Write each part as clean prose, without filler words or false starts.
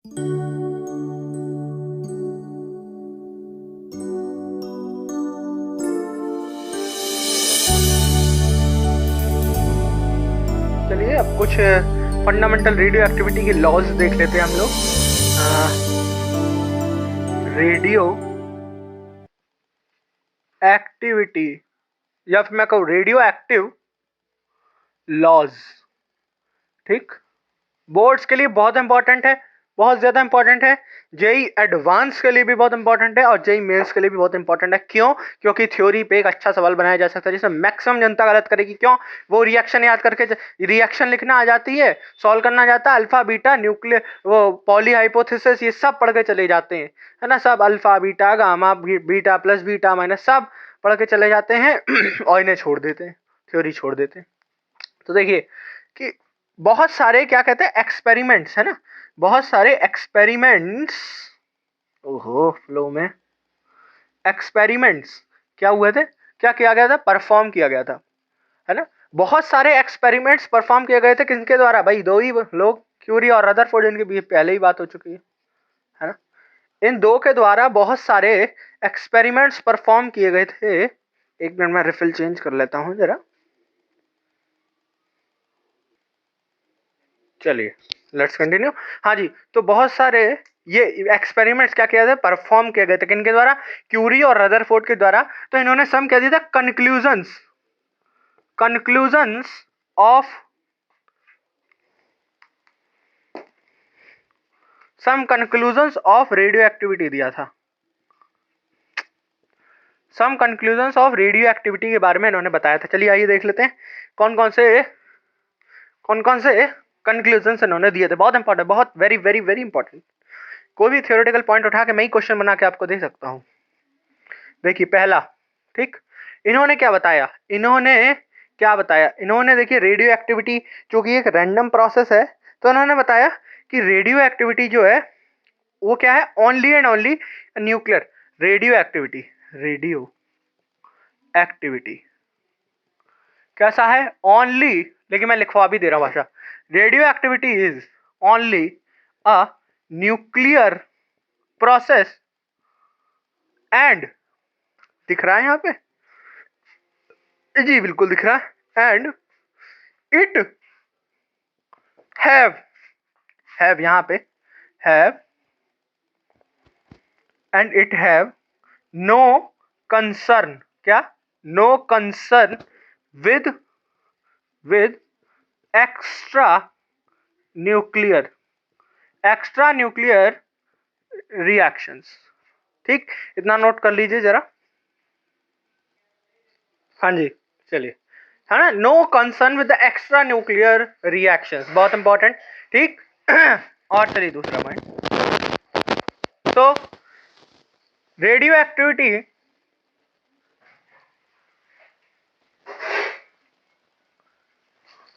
चलिए अब कुछ फंडामेंटल रेडियो एक्टिविटी के लॉज देख लेते हैं हम लोग। रेडियो एक्टिविटी या फिर मैं कहूँ रेडियो एक्टिव लॉज, ठीक, बोर्ड्स के लिए बहुत इंपॉर्टेंट है, बहुत ज़्यादा इंपॉर्टेंट है। जेई एडवांस के लिए भी बहुत इंपॉर्टेंट है और जेई मेंस के लिए भी बहुत इंपॉर्टेंट है। क्यों? क्योंकि थ्योरी पे एक अच्छा सवाल बनाया जा सकता है जिसमें मैक्सिमम जनता गलत करेगी। क्यों? वो रिएक्शन याद करके रिएक्शन लिखना आ जाती है, सॉल्व करना आ जाता है, अल्फा बीटा न्यूक्लियर वो पॉली हाइपोथेसिस ये सब पढ़ के चले जाते हैं, है ना, सब alpha beta gamma beta plus beta minus सब पढ़ के चले जाते हैं और इन्हें छोड़ देते हैं, थ्योरी छोड़ देते हैं। तो देखिए कि बहुत सारे क्या कहते हैं एक्सपेरिमेंट्स, है ना, बहुत सारे एक्सपेरिमेंट्स, ओहो फ्लो में एक्सपेरिमेंट्स क्या हुए थे, क्या किया गया था, परफॉर्म किया गया था, है ना। बहुत सारे एक्सपेरिमेंट्स परफॉर्म किए गए थे, किनके द्वारा? भाई दो ही लोग, क्यूरी और रदरफोर्ड, इनके बीच पहले ही बात हो चुकी है ना। इन दो के द्वारा बहुत सारे एक्सपेरिमेंट्स परफॉर्म किए गए थे। एक मिनट में रिफिल चेंज कर लेता हूं जरा। चलिए लेट्स कंटिन्यू। हाँ जी, तो बहुत सारे ये एक्सपेरिमेंट्स क्या किया था, परफॉर्म किए गए थे, किनके द्वारा? क्यूरी और रदरफोर्ड के द्वारा। तो इन्होंने सम कह दिया था conclusions, conclusions of some conclusions of radioactivity दिया था। Some conclusions of radioactivity के बारे में इन्होंने बताया था। चलिए आइए देख लेते हैं कौन कौन से कंक्लूजन्स इन्होंने दिए थे। बहुत इंपॉर्टेंट, बहुत वेरी वेरी वेरी इंपॉर्टेंट। कोई भी थियोरेटिकल पॉइंट उठा के मैं ही क्वेश्चन बना के आपको दे सकता हूँ। देखिए पहला, ठीक, इन्होंने क्या बताया, इन्होंने देखिए रेडियो एक्टिविटी चूंकि एक रैंडम प्रोसेस है, तो इन्होंने बताया कि रेडियो एक्टिविटी जो है वो क्या है, only and only nuclear radio activity कैसा है, ओनली, लेकिन मैं लिखवा भी दे रहा हूं भाषा, radio activity is only a nuclear process and, दिख रहा है यहाँ पे, जी बिल्कुल दिख रहा है, एंड इट हैव यहाँ पे have, and it have no concern, क्या, no concern with extra nuclear reactions. ठीक, इतना नोट कर लीजिए जरा। हाँ जी, चलिए, है ना, no concern with the extra nuclear reactions, बहुत इंपॉर्टेंट, ठीक। और चलिए दूसरा पॉइंट, तो radioactivity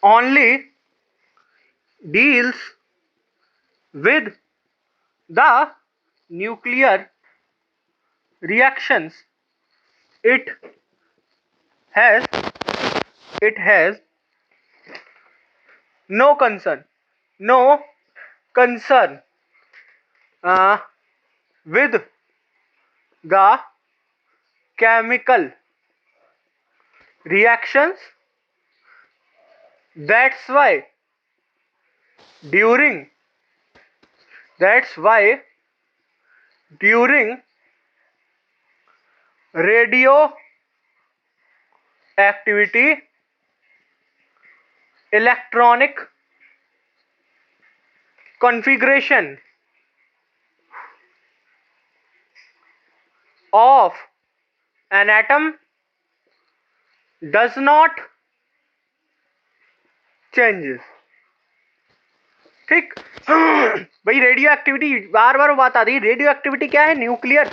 only deals with the nuclear reactions it has no concern with the chemical reactions. That's why during radio activity electronic configuration of an atom does not changes। ठीक, भाई radio activity, बार बार बात आ रही है, radio activity क्या है, nuclear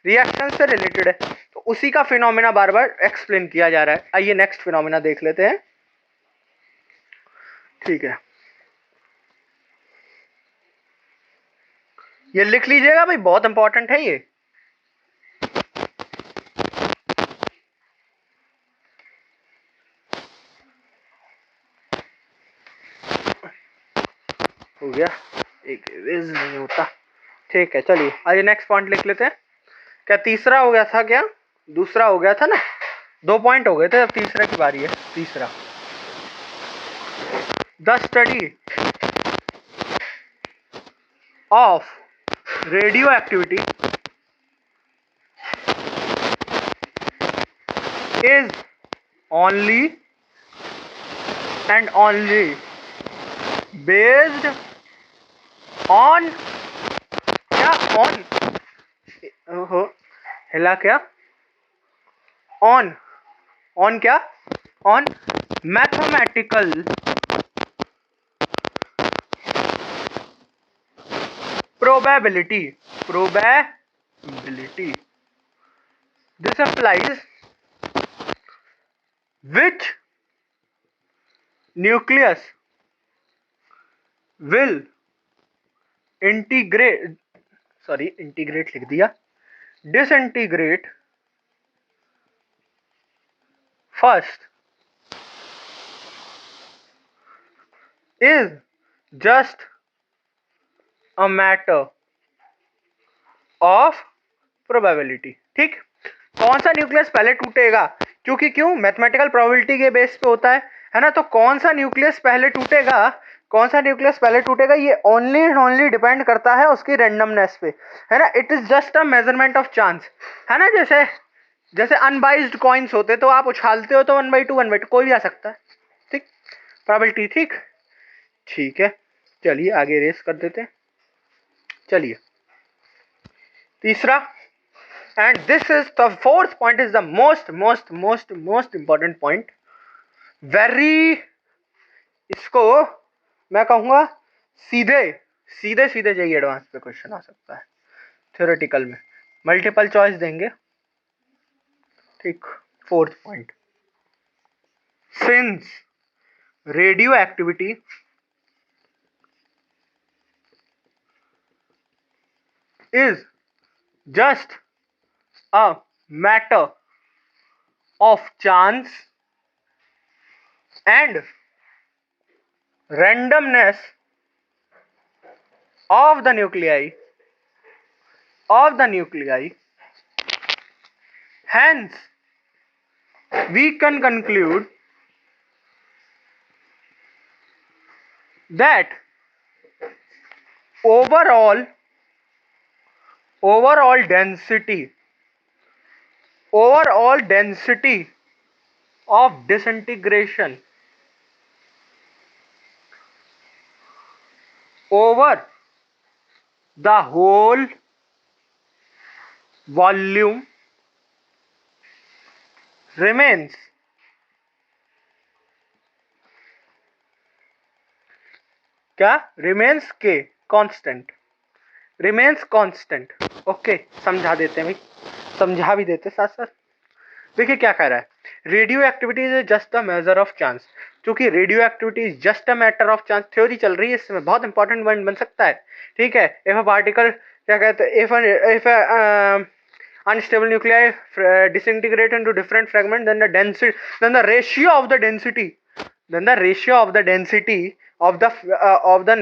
reaction से related है, तो उसी का फिनोमेना बार बार एक्सप्लेन किया जा रहा है। आइए नेक्स्ट फिनोमेना देख लेते हैं। ठीक है, ये लिख लीजिएगा भाई, बहुत इंपॉर्टेंट है ये। हो गया, एक इज नहीं होता। ठीक है, चलिए आइए नेक्स्ट पॉइंट लिख लेते हैं। क्या तीसरा हो गया था? क्या दूसरा हो गया था ना? 2 पॉइंट हो गए थे, अब तीसरा की बारी है। तीसरा, the study of radio activity is only and only based on क्या? on ओहो, हिला क्या? on क्या? on mathematical probability. This applies which nucleus will integrate लिख दिया, disintegrate first is just a matter of probability. ठीक, कौन सा न्यूक्लियस पहले टूटेगा? क्योंकि क्यों? मैथमेटिकल प्रोबेबिलिटी के बेस पे होता है ना? तो कौन सा न्यूक्लियस पहले टूटेगा, कौन सा न्यूक्लियस पहले टूटेगा, ये ओनली एंड ओनली डिपेंड करता है उसकी रैंडमनेस पे, है ना? It is just a measurement of chance, है ना? जैसे अनबाइज्ड कॉइन्स होते, तो आप उछालते हो तो 1/2 1/2 कोई भी आ सकता है। ठीक, प्रोबेबिलिटी। ठीक है, चलिए आगे रेस कर देते हैं। चलिए तीसरा, and this is the fourth point, is the most important point, very, इसको मैं कहूँगा सीधे सीधे जाइए, एडवांस पे क्वेश्चन आ सकता है, थ्योरेटिकल में मल्टीपल चॉइस देंगे। ठीक, fourth point, since radio activity is just a matter of chance and randomness of the nuclei, hence we can conclude that overall density of disintegration over the whole volume remains constant. Okay, समझा देते हैं भाई, समझा भी देते साथ साथ। देखिए क्या कह रहा है, radioactivity is just a major of chance. क्योंकि radioactivity is just a matter of chance, theory चल रही है इसमें, बहुत इंपॉर्टेंट पॉइंट बन सकता है। ठीक है, इफ अ पार्टिकल, क्या कहते हैं, if unstable nuclei disintegrate into different fragments, then the ratio of the density of the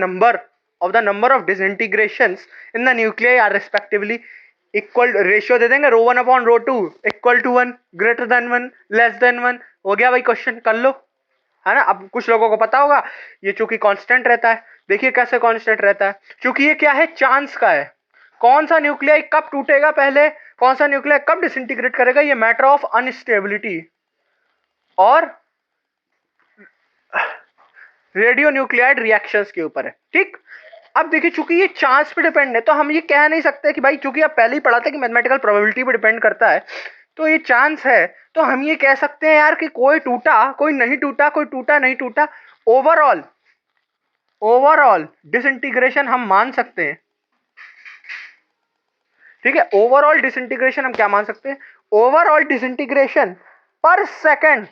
number of disintegrations in the nuclei are respectively equal, ratio दे देंगे ρ1/ρ2 equal to 1, greater than 1, less than 1। हो गया भाई, question कर लो, है ना? अब कुछ लोगों को पता होगा, ये चूंकि कांस्टेंट रहता है, देखिए कैसे कांस्टेंट रहता है, क्योंकि ये क्या है, चांस का है। कौन सा न्यूक्लियाई कब टूटेगा पहले, कौन सा न्यूक्लियाई कब डिसइंटीग्रेट करेगा, ये मैटर ऑफ अनस्टेबिलिटी और रेडियो न्यूक्लियाइड रिएक्शंस के ऊपर है। ठीक, अब देखिए चूंकि ये चांस पे डिपेंड है, तो हम ये कह नहीं सकते कि भाई, चूंकि आप पहले ही पढ़ा था कि मैथमेटिकल प्रोबेबिलिटी पे डिपेंड करता है, तो ये चांस है, तो हम ये कह सकते हैं यार कि कोई टूटा, कोई नहीं टूटा, कोई टूटा नहीं टूटा, ओवरऑल डिसइंटीग्रेशन हम मान सकते हैं। ठीक है, ओवरऑल डिसइंटीग्रेशन हम क्या मान सकते हैं, ओवरऑल डिसइंटीग्रेशन पर second,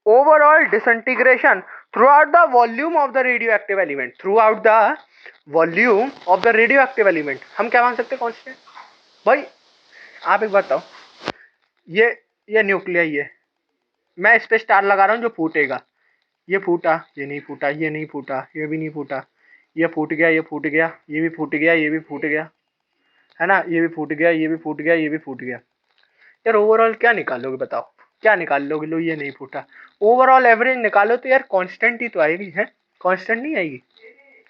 overall disintegration throughout the volume of the radioactive element, हम क्या मान सकते हैं, कांस्टेंट। भाई आप एक बात बताओ, ये न्यूक्लियाई है, मैं इस पे स्टार लगा रहा हूं जो फूटेगा, ये फूटा, ये नहीं फूटा, ये नहीं फूटा, ये भी नहीं फूटा, ये फूट गया, ये फूट गया, ये भी फूट गया, ये भी फूट गया, है ना, ये भी फूट गया, ये भी फूट गया, ये भी फूट गया। यार ओवरऑल क्या निकालोगे बताओ, क्या निकाल लोगे? लो ये नहीं फूटा, ओवरऑल एवरेज निकालो तो यार कांस्टेंट ही तो आएगी, है कांस्टेंट नहीं आएगी।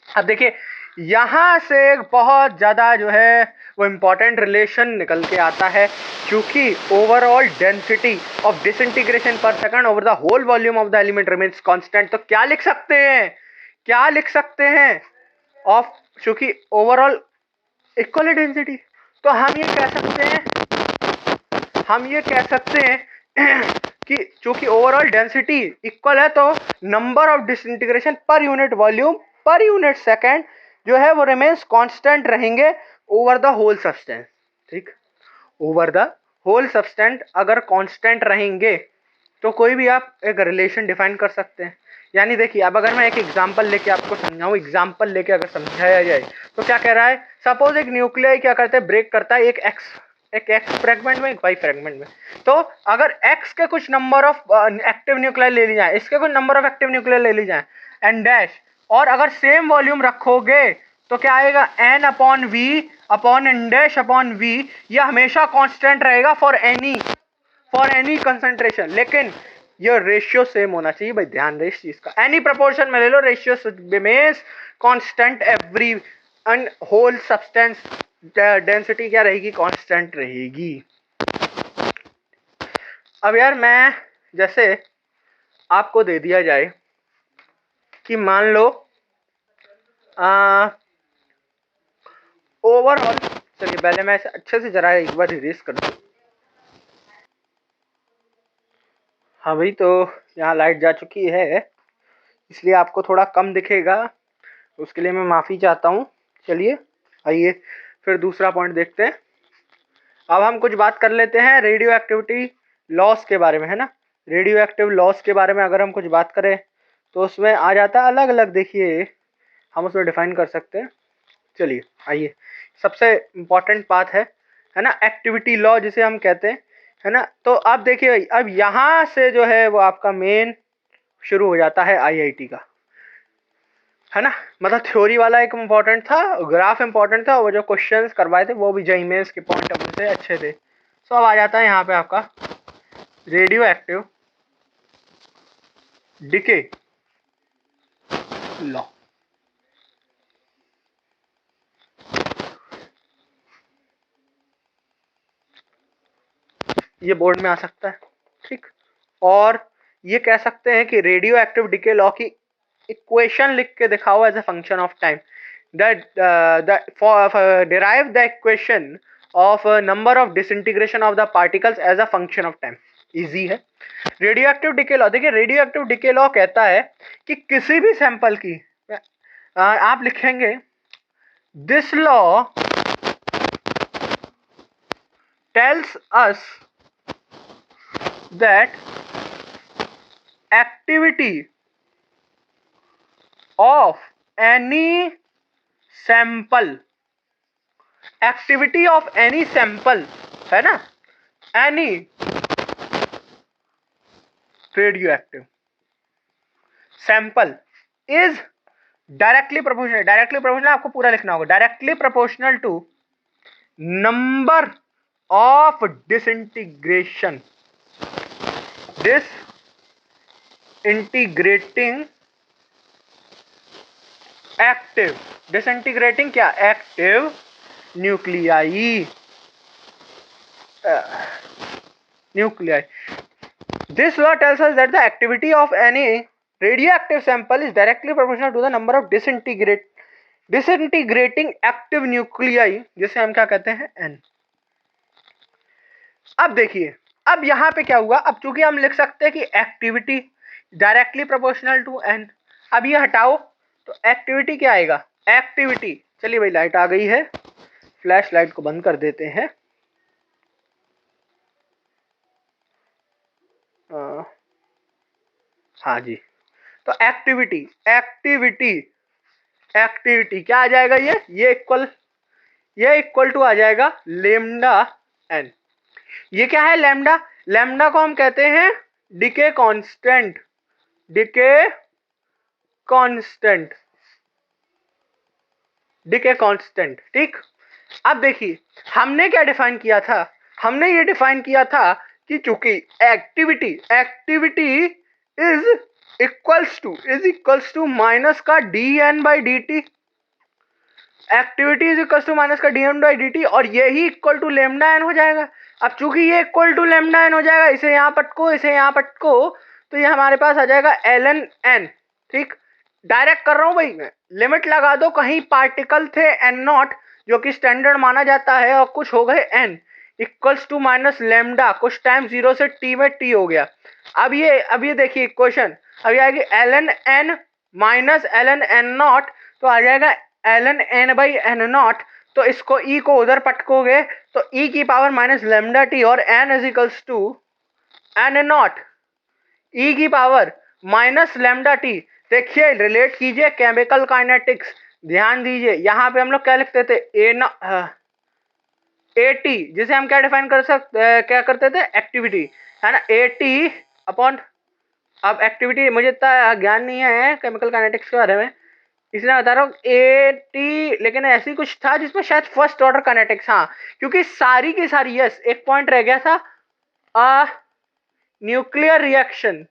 अब देखिए यहाँ से एक बहुत ज़्यादा जो है वो इम्पॉर्टेंट रिलेशन निकल के आता है, क्योंकि overall density of disintegration per second over the whole volume of the element remains constant. तो क्या लिख सकते हैं, क्या लिख सकते हैं ऑफ, क्योंकि ओवरऑल इक्वल है डेंसिटी, तो हम ये कह सकते हैं, हम ये कह सकते हैं कि चूंकि ओवरऑल डेंसिटी इक्वल है तो number of disintegration per unit volume per unit second जो है वो रिमेन्स कांस्टेंट रहेंगे ओवर द होल सब्सटेंस। ठीक, ओवर द होल सब्सटेंस अगर कांस्टेंट रहेंगे तो कोई भी आप एक रिलेशन डिफाइन कर सकते हैं। यानी देखिए अब अगर मैं एक एग्जांपल लेके आपको समझाऊं, एग्जांपल लेके अगर समझाया जाए तो क्या कह रहा है, सपोज एक न्यूक्लियाई क्या करता है, ब्रेक करता है एक एक्स फ्रेगमेंट में, एक वाई फ्रेगमेंट में। तो अगर एक्स के कुछ नंबर ऑफ एक्टिव न्यूक्लियाई ले ली जाए, इसके कुछ नंबर ऑफ एक्टिव न्यूक्लियाई ले ली जाए एंड डैश, और अगर सेम वॉल्यूम रखोगे तो क्या आएगा, n upon v upon n dash upon v, ये हमेशा कांस्टेंट रहेगा फॉर एनी कंसंट्रेशन। लेकिन ये रेशियो सेम होना चाहिए भाई, ध्यान दे इस चीज का, एनी प्रोपोर्शन में ले लो, ratio remains constant every and whole substance density क्या रहेगी, कांस्टेंट रहेगी। अब यार मैं जैसे आपको दे दिया जाए कि मान लो ओवरऑल, चलिए पहले मैं अच्छे से जरा एक बार इरेज कर दूं। हाँ भाई, तो यहाँ लाइट जा चुकी है इसलिए आपको थोड़ा कम दिखेगा, उसके लिए मैं माफ़ी चाहता हूँ। चलिए आइए फिर दूसरा पॉइंट देखते हैं। अब हम कुछ बात कर लेते हैं रेडियो एक्टिविटी लॉस के बारे में, है ना। रेडियो एक्टिव लॉस के बारे में अगर हम कुछ बात करें तो उसमें आ जाता है अलग अलग, देखिए हम उसमें डिफाइन कर सकते हैं। चलिए आइए, सबसे इम्पॉर्टेंट बात है ना, एक्टिविटी लॉ जिसे हम कहते हैं, है ना। तो अब देखिए अब यहाँ से जो है वो आपका मेन शुरू हो जाता है आईआईटी का, है ना। मतलब थ्योरी वाला एक इम्पॉर्टेंट था, ग्राफ इम्पॉर्टेंट था, वो जो क्वेश्चंस करवाए थे वो भी जेईई मेंस के पॉइंट ऑफ व्यू से अच्छे थे। सो अब आ जाता है यहाँ पे आपका रेडियो एक्टिव डिके लॉ। ये बोर्ड में आ सकता है, ठीक। और ये कह सकते हैं कि रेडियो एक्टिव डिके लॉ की इक्वेशन लिख के दिखाओ as a function of time, derive the equation of number of disintegration of the particles as a function of time। Easy है। रेडियो एक्टिव डिके लॉ, देखिए रेडियो एक्टिव डिके लॉ कहता है कि किसी भी सैंपल की आप लिखेंगे this law tells us that activity of any sample, activity of any sample, है ना, any radioactive sample is directly proportional आपको पूरा लिखना होगा, directly proportional to number of disintegration, disintegrating active, disintegrating क्या, active nuclei, This law tells us that the activity of any radioactive sample is directly proportional to the number of disintegrating active nuclei, जिसे हम क्या कहते हैं, N। अब देखिए अब यहाँ पे क्या हुआ, अब चूंकि हम लिख सकते हैं कि activity directly proportional to N, अब ये हटाओ तो एक्टिविटी क्या आएगा, एक्टिविटी, चलिए भाई लाइट आ गई है, फ्लैश लाइट को बंद कर देते हैं। हाँ जी, तो एक्टिविटी क्या आ जाएगा, ये इक्वल टू आ जाएगा लेमडा एन। ये क्या है लेमडा, लेमडा को हम कहते हैं डिके कांस्टेंट, डिके कांस्टेंट। ठीक, अब देखिए हमने क्या डिफाइन किया था, हमने ये डिफाइन किया था कि चूंकि activity is equals to minus का dN/dt, activity is equals to minus का dN/dt, और यही इक्वल टू लेमडा एन हो जाएगा। अब चूंकि ये इक्वल टू लेमडा एन हो जाएगा, इसे यहाँ पटको, इसे यहाँ पटको, तो ये हमारे पास आ जाएगा ln n। ठीक, डायरेक्ट कर रहा हूँ भाई, लिमिट लगा दो, कहीं पार्टिकल थे n0 जो कि स्टैंडर्ड माना जाता है और कुछ हो गए n, equals to minus lambda, कुछ टाइम 0 से t में t हो गया। अब ये देखिए इक्वेशन, अभी आएगी ln n minus ln n0, तो आ जाएगा ln n/n0। तो इसको e को उधर पटकोगे तो e की पावर माइनस लेमडा टी, और n is equals to n0 e की पावर माइनस लेमडा टी। देखिए रिलेट कीजिए केमिकल काइनेटिक्स, ध्यान दीजिए यहाँ पे हम लोग क्या लिखते थे, एटी, जिसे हम क्या डिफाइन कर सकते, क्या करते थे, एक्टिविटी, है ना, एटी अपॉन, अब एक्टिविटी मुझे इतना ज्ञान नहीं है केमिकल काइनेटिक्स के बारे में, इसलिए बता रहा हूँ एटी, लेकिन ऐसी कुछ था जिसमें शायद फर्स्ट ऑर्डर काइनेटिक्स, हाँ, क्योंकि सारी की सारी, यस एक पॉइंट रह गया था, nuclear reaction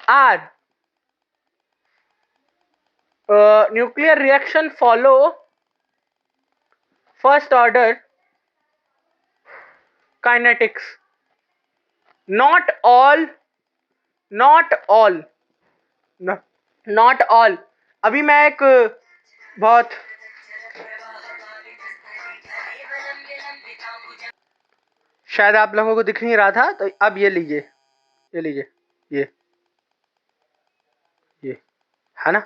are, nuclear reaction follow first order kinetics, not all, not all, not all. अभी मैं एक बहुत, शायद आप लोगों को दिख नहीं रहा था, तो अब ये लीजिए, ये लीजिए, ये है ना,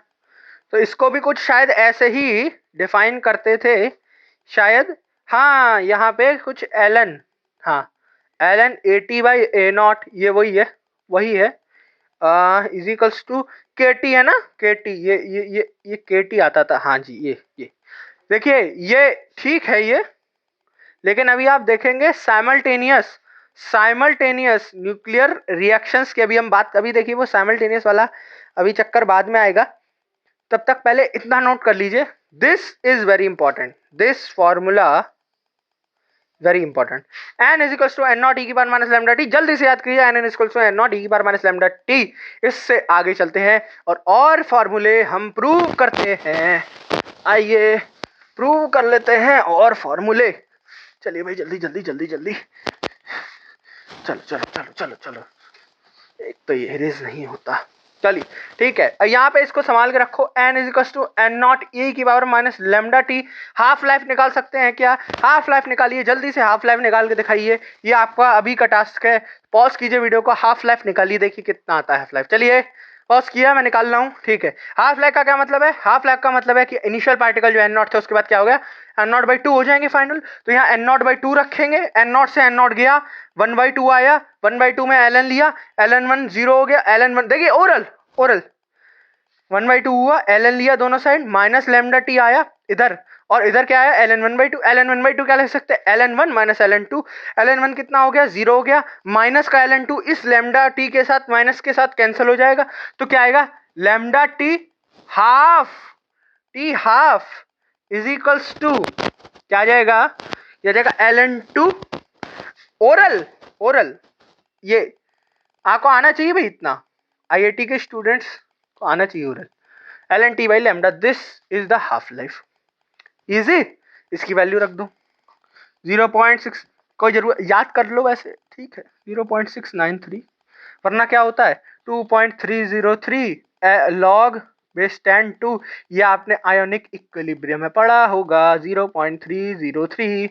तो इसको भी कुछ शायद ऐसे ही डिफाइन करते थे शायद, हाँ यहाँ पे कुछ ln, हाँ ln AT/A0, ये वही है इज इक्वल्स टू KT, है ना, KT, ये KT आता था, हाँ जी, ये देखिए, ये ठीक है ये, लेकिन अभी आप देखेंगे साइमल्टेनियस न्यूक्लियर रिएक्शंस की अभी हम बात, अभी देखिए वो साइमल्टेनियस वाला अभी चक्कर बाद में आएगा, तब तक पहले इतना नोट कर लीजिए, this is very important, this formula very important, n is equals to n naught e की पावर माइनस लेमडा टी, जल्दी से याद कीजिए, n is equals to n naught e की पावर माइनस लेमडा टी। इससे आगे चलते हैं और फॉर्मूले हम प्रूव करते हैं, आइए प्रूव कर लेते हैं और फॉर्मूले, चलिए भाई जल्दी जल्दी जल्दी जल्दी, चलो चलो चलो चलो चलो, एक तो ये इरेज नहीं होता, चलिए ठीक है, यहाँ पे इसको संभाल के रखो, n is equal to n naught e की power minus lambda t. Half life निकाल सकते हैं क्या, हाफ लाइफ निकालिए, जल्दी से हाफ लाइफ निकाल के दिखाइए, ये आपका अभी का टास्क है, पॉज कीजिए वीडियो को, हाफ लाइफ निकालिए, देखिए कितना आता है हाफ लाइफ, चलिए पॉज किया, मैं निकाल रहा हूँ, ठीक है। हाफ लाइफ का क्या मतलब है, हाफ लाइफ का मतलब है कि इनिशियल पार्टिकल जो एन नॉट थे उसके बाद क्या हो गया, n0/2 हो जाएंगे फाइनल, तो यहाँ n0/2 रखेंगे, n0 से n0 गया, 1/2 आया, 1/2 में ln लिया, ln1 0 हो गया, ln1 देखिए ओरल 1/2 हुआ, ln लिया दोनों साइड, माइनस लेमडा टी आया इधर, और इधर क्या आया ln1/2 क्या लिख सकते हैं, ln1 माइनस ln2, ln1 कितना हो गया, 0 हो गया, माइनस का ln2 इस लेमडा टी के साथ माइनस के साथ कैंसिल हो जाएगा, तो क्या आएगा, lambda t half is equals to, क्या आ जाएगा, ये आ जाएगा ln2 ओरल, ये आपको आना चाहिए भाई, इतना आईआईटी के स्टूडेंट्स को आना चाहिए oral, ln/λ, this is the half life, easy, इसकी वैल्यू रख दो 0.6, कोई जरूरत याद कर लो वैसे, ठीक है 0.693, वरना क्या होता है 2.303 लॉग बेस 10 2, ये आपने आयोनिक इक्विलिब्रियम में पढ़ा होगा, 0.303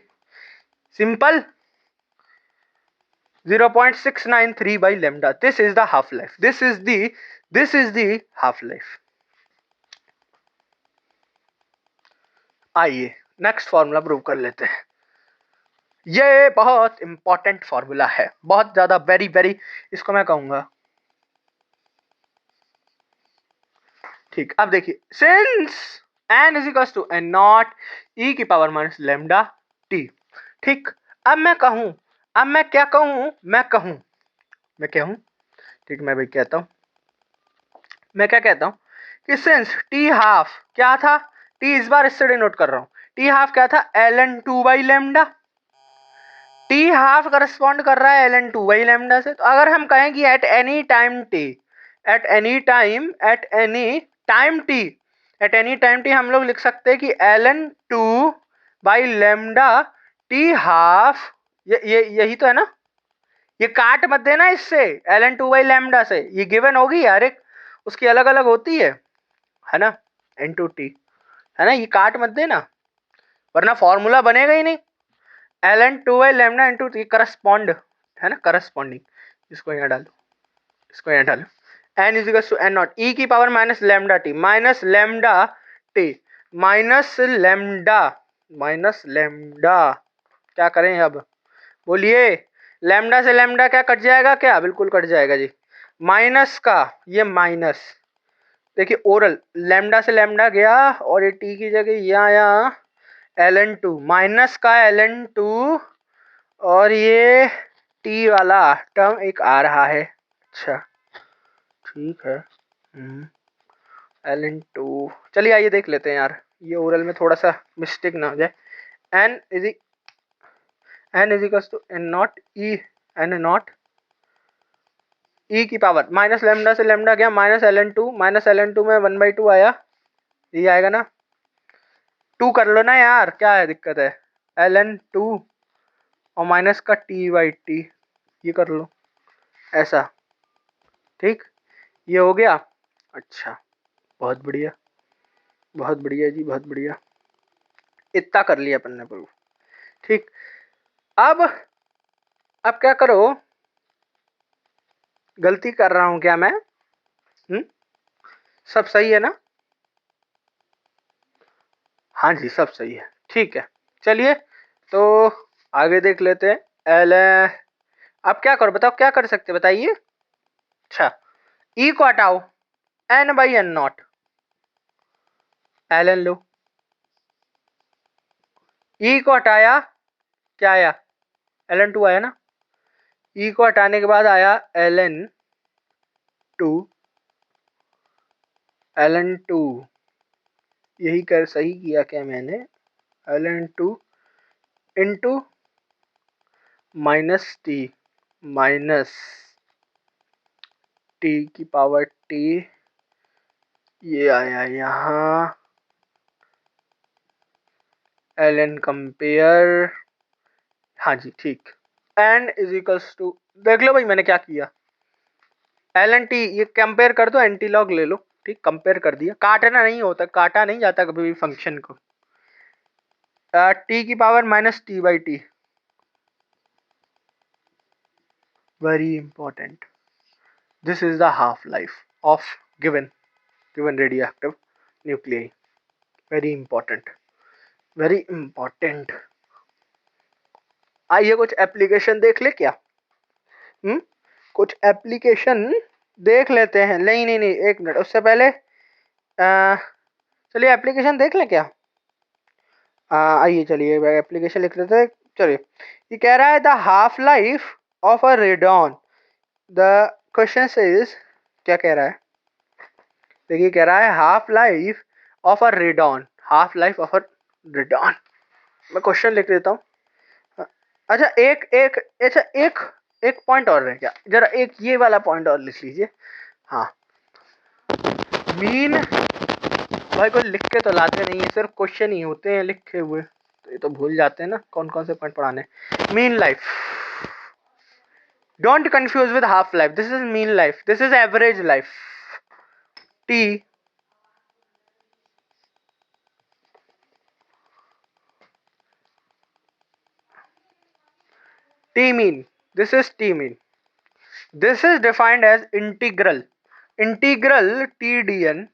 simple, 0.693/λ, this is the half life, this is the half life। आइए नेक्स्ट फॉर्मूला प्रूव कर लेते हैं, ये बहुत इंपॉर्टेंट फॉर्मूला है, बहुत ज्यादा, वेरी वेरी, इसको मैं कहूंगा, ठीक, अब देखिए, since n is equal to n naught e की पावर माइनस लेमडा टी, ठीक, अब मैं क्या कहूं, ठीक, मैं भाई कहता हूं, मैं क्या कहता हूं सिंस टी हाफ क्या था, टी इस बार इससे डिनोट कर रहा हूं, टी हाफ क्या था ln2/λ, टी हाफ करस्पॉन्ड कर रहा है ln2/λ से। तो अगर हम कहें कि at any time T, at any time T हम लोग लिख सकते हैं कि ln2/λ टी हाफ, यही तो है ना, ये काट मत देना इससे, ln2/λ से, ये गिवन होगी यार, एक उसकी अलग अलग होती है ना, इनटू टी, है ना, ये काट मत देना वरना फॉर्मूला बनेगा ही नहीं। ln2/λ इंटू टी करस्पॉन्ड, है ना, करस्पॉन्डिंग, इसको यहाँ डालो, इसको यहाँ डालो, n is equal to n naught e की power minus lambda t, minus lambda, क्या करें अब, बोलिए, लैम्डा से लैम्डा क्या कट जाएगा, क्या बिल्कुल कट जाएगा जी, माइनस का ये माइनस, देखिए ओरल लैम्डा से लैम्डा गया और ये टी की जगह ये आया ln2, माइनस का ln2, और ये टी वाला टर्म एक आ रहा है, अच्छा ठीक है, ln2, चलिए आइए देख लेते हैं यार, ये ओरल में थोड़ा सा मिस्टेक ना हो जाए। n is equal to N naught E की पावर माइनस लैम्डा से लैम्डा गया, माइनस ln2 में 1/2 आया, ये आएगा ना, 2 कर लो ना यार, क्या है दिक्कत है, ln2 और माइनस का t/t, ये कर लो ऐसा, ठीक, ये हो गया, अच्छा बहुत बढ़िया, बहुत बढ़िया जी, बहुत बढ़िया, इतना कर लिया अपन ने प्रूफ, ठीक। अब क्या करो, गलती कर रहा हूं क्या मैं, सब सही है ना, हाँ जी सब सही है, ठीक है, चलिए तो आगे देख लेते हैं। अब क्या करो बताओ, क्या कर सकते बताइए, अच्छा ई को हटाओ, n/n0, ln लो, ई को हटाया क्या आया, ln2 आया ना, ई को हटाने के बाद आया ln2, यही कर सही किया क्या मैंने, ln2 इंटू माइनस टी की पावर टी, ये आया यहाँ ln कंपेयर, हाँ जी ठीक, n इज इक्वल्स टू, देख लो भाई मैंने क्या किया, ln t ये कंपेयर कर दो, एंटी लॉग ले लो, ठीक, कंपेयर कर दिया, काटना नहीं होता, काटा नहीं जाता कभी भी फंक्शन को, t की power minus t/t, very important, this is the half life of given radioactive nuclei, very important, very important. आइए कुछ एप्लीकेशन देख ले क्या, कुछ एप्लीकेशन देख लेते हैं, नहीं एक मिनट, उससे पहले चलिए एप्लीकेशन देख लें क्या, आइए चलिए एप्लीकेशन लिख लेते हैं, चलिए, ये कह रहा है the half life of a radon, the question is, क्या कह रहा है, देखिए कह रहा है half life of a radon, half life of a radon, मैं क्वेश्चन लिख देता हूँ, अच्छा एक पॉइंट और रह गया, जरा एक ये वाला पॉइंट और लिख लीजिए, हाँ मीन, भाई कोई लिख के तो लाते नहीं है, सिर्फ क्वेश्चन ही होते हैं लिखे हुए, तो ये तो भूल जाते हैं ना कौन कौन से पॉइंट पढ़ाने, mean life, don't confuse with half life, this is mean life, this is average life, T mean, this is t mean, this is defined as integral tdn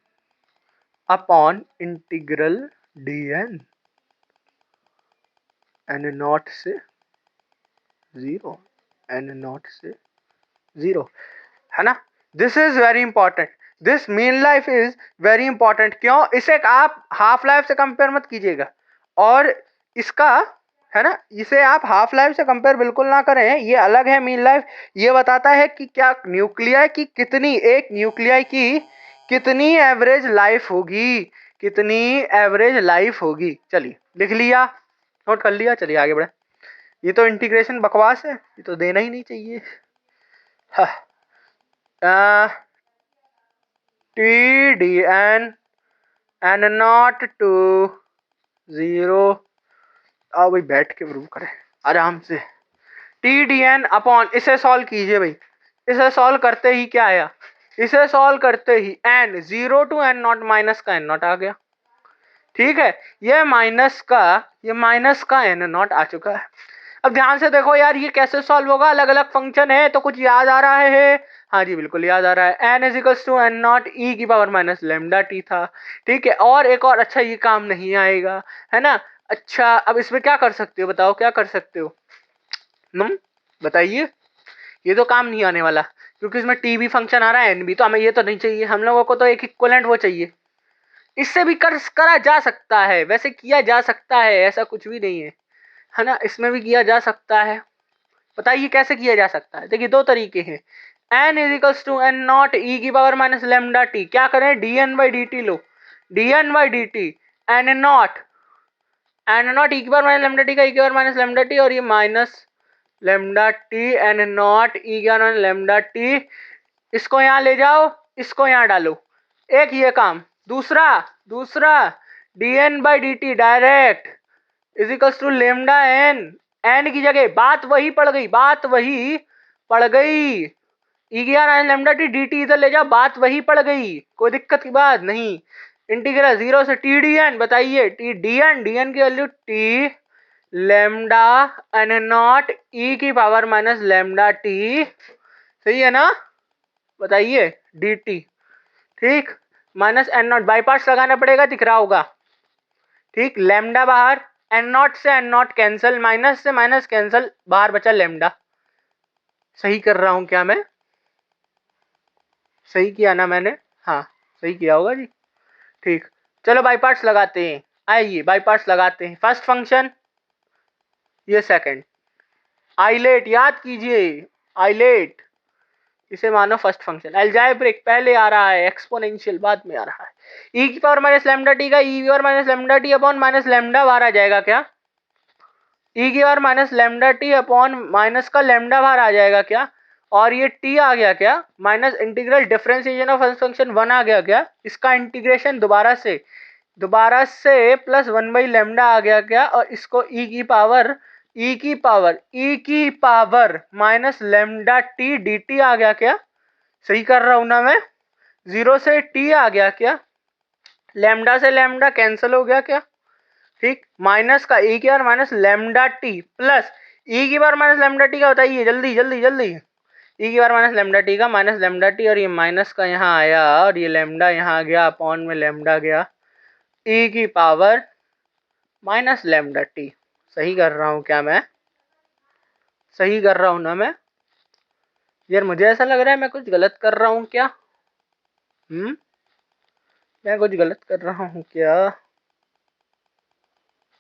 upon integral dn n not से 0, n not से 0, है ना, this is very important, this mean life is very important, क्यों, इसे आप half life से compare मत कीजिएगा, और इसका, है ना, इसे आप हाफ लाइफ से कंपेयर बिल्कुल ना करें, ये अलग है मीन लाइफ, ये बताता है कि क्या न्यूक्लियाई की कितनी, एक न्यूक्लियाई की कितनी एवरेज लाइफ होगी, कितनी एवरेज लाइफ होगी। चलिए लिख लिया, नोट कर लिया, चलिए आगे बढ़े। ये तो इंटीग्रेशन बकवास है, ये तो देना ही नहीं चाहिए। T D n naught to 0। आओ भाई बैठ के प्रूव करें आराम से। टी डी एन अपॉन, इसे सॉल्व कीजिए भाई, इसे सॉल्व करते ही क्या आया, इसे सॉल्व करते ही N 0 to N naught minus का एन नॉट आ गया। ठीक है, ये माइनस का एन नॉट आ चुका है। अब ध्यान से देखो यार, ये कैसे सॉल्व होगा, अलग अलग फंक्शन है तो कुछ याद आ रहा है। हाँ जी बिल्कुल याद आ रहा है, N is equals to N naught E की पावर माइनस लेमडा टी था। ठीक है, और एक और, अच्छा ये काम नहीं आएगा है ना। अच्छा अब इसमें क्या कर सकते हो, बताओ क्या कर सकते हो, बताइए। ये तो काम नहीं आने वाला, क्योंकि इसमें टी भी फंक्शन आ रहा है, एन भी, तो हमें ये तो नहीं चाहिए, हम लोगों को तो एक इक्विवेलेंट वो चाहिए। इससे भी करा जा सकता है, वैसे किया जा सकता है, ऐसा कुछ भी नहीं है ना, इसमें भी किया जा सकता है। बताइए कैसे किया जा सकता है। देखिए दो तरीके हैं, N is equals to N naught E की पावर माइनस लेमडा टी, क्या करें, D N by D T लो, D N by D T N naught E की पावर माइनस लेमडा टी का ई की पावर माइनस लेमडा टी, और ये minus lambda T N naught E की power lambda T, इसको यहाँ ले जाओ, इसको यहाँ डालो, एक ये काम। दूसरा दूसरा d N by D t direct is equals to lambda n, n की जगह बात वही पड़ गई, बात वही पड़ गई, ई की r lambda T D t इधर ले जाओ, बात वही पड़ गई, कोई दिक्कत की बात नहीं। इंटीग्रल 0 से टी डी एन, बताइए टी डी एन की value T lambda N naught E की पावर माइनस लेमडा टी, सही है ना, बताइए डी टी। ठीक, minus N naught, by parts लगाना पड़ेगा, दिख रहा होगा। ठीक, लेमडा बाहर, एन नॉट से एन नॉट कैंसिल, माइनस से माइनस कैंसिल, बाहर बचा लेमडा। सही कर रहा हूं क्या मैं, सही किया ना मैंने, हाँ सही किया होगा जी। ठीक, चलो बाई पार्ट्स लगाते हैं, आइए बाई पार्ट्स लगाते हैं। फर्स्ट फंक्शन, ये सेकंड, आइलेट याद कीजिए, आइलेट, इसे मानो फर्स्ट फंक्शन। अलजेब्रिक पहले आ रहा है, एक्सपोनेंशियल बाद में आ रहा है। ई की पावर माइनस लेमडा टी का ई की power minus lambda T upon minus lambda बाहर आ जाएगा क्या, ई की power minus lambda T upon minus का लेमडा बाहर आ जाएगा क्या, और ये टी आ गया क्या, minus integral differentiation of first function 1 आ गया क्या, इसका इंटीग्रेशन दोबारा से प्लस 1 बाई लेमडा आ गया क्या, और इसको ई की power minus lambda T D T आ गया क्या, सही कर रहा हूं ना मैं। 0 से टी आ गया क्या, लेमडा से लेमडा कैंसिल हो गया क्या। ठीक, माइनस का ई की बार माइनस लेमडा टी प्लस ई की बार माइनस लेमडा टी का, बताइए जल्दी जल्दी जल्दी, ई की बार माइनस लेमडा टी का माइनस लेमडा टी, और ये माइनस का यहाँ आया, और ये लेमडा यहाँ गया, अपॉन में लेमडा गया, ई की पावर माइनस लेमडा टी। सही कर रहा हूँ क्या मैं, सही कर रहा हूँ ना मैं यार, मुझे ऐसा लग रहा है मैं कुछ गलत कर रहा हूँ क्या, मैं कुछ गलत कर रहा हूँ क्या,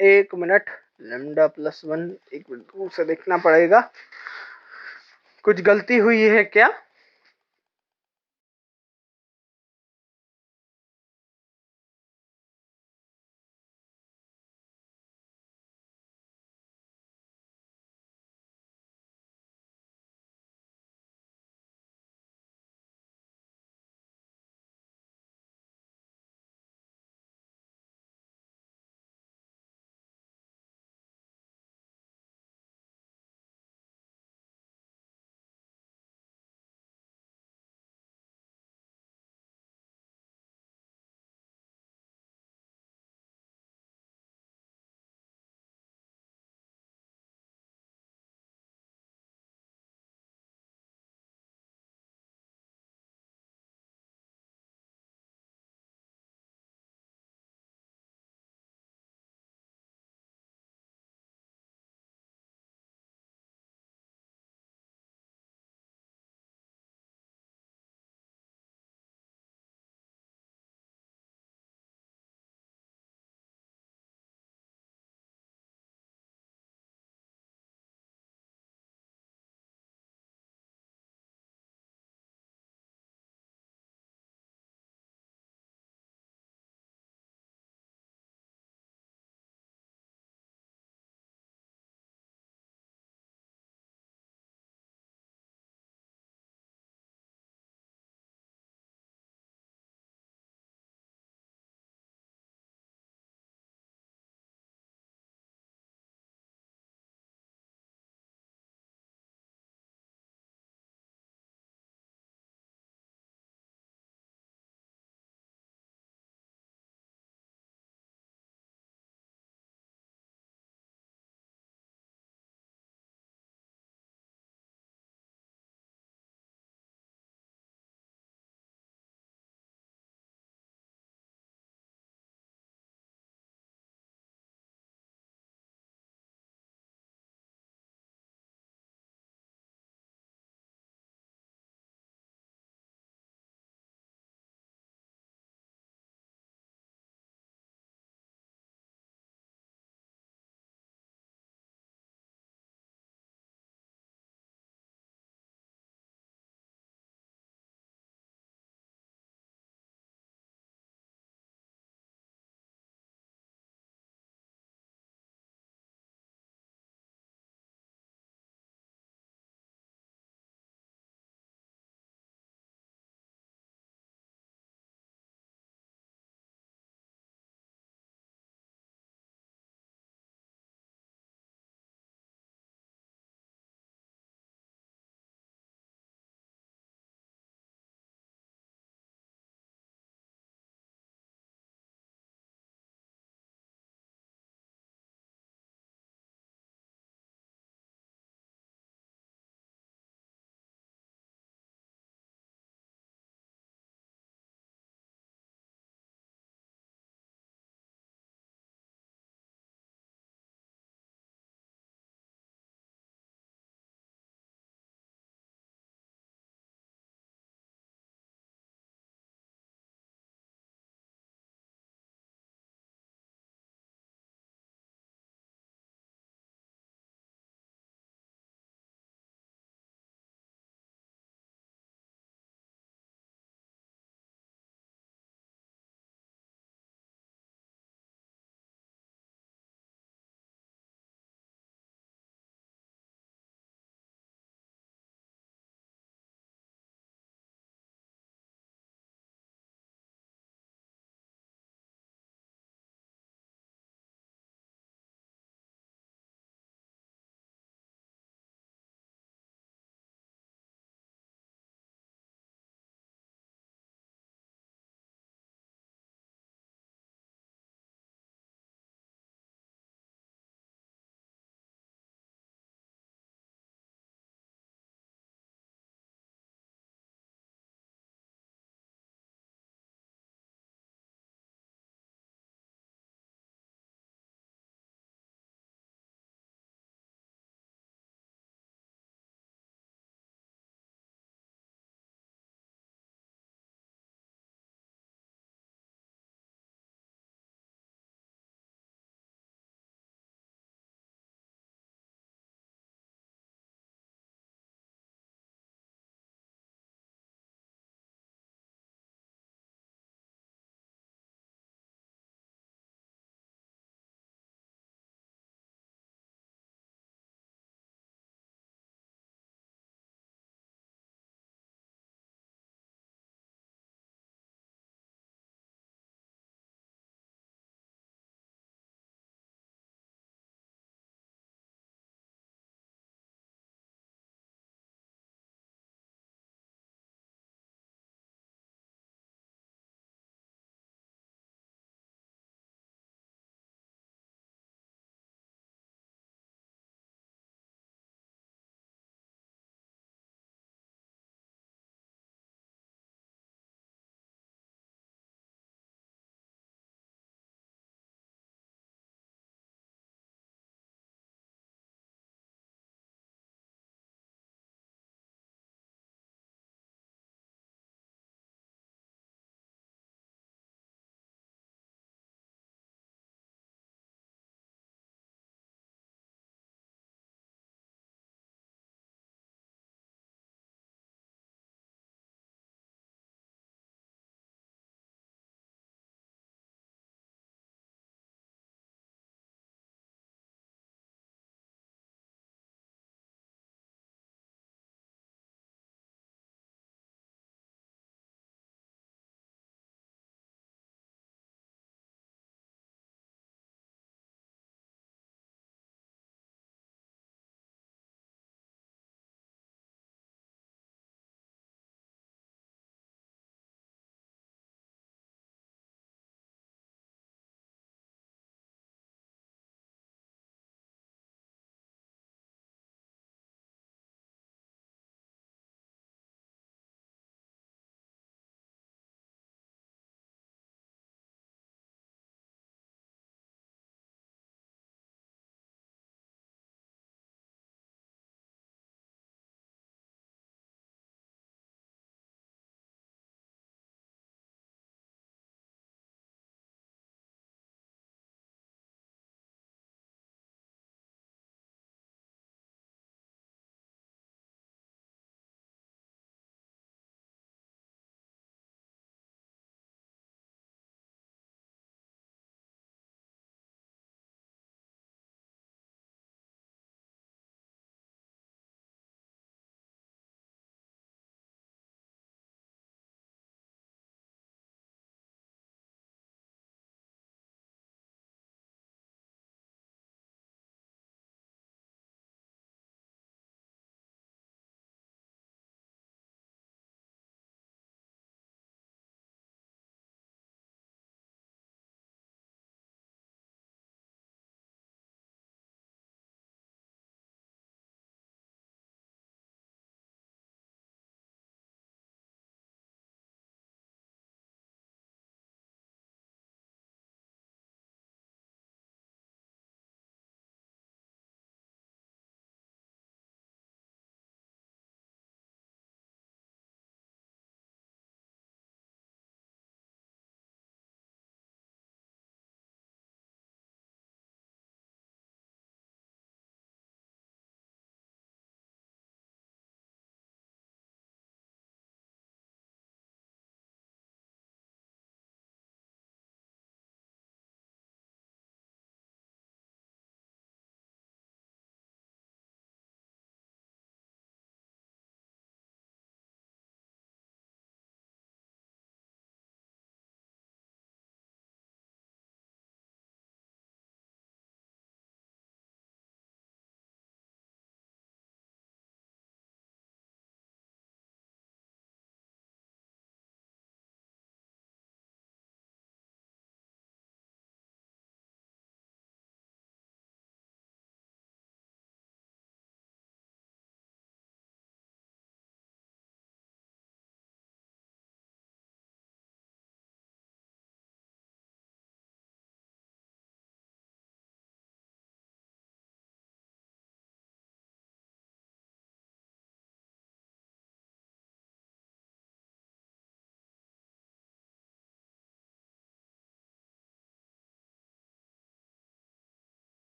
एक मिनट, लेमडा प्लस 1, एक मिनट दूर से देखना पड़ेगा, कुछ गलती हुई है क्या।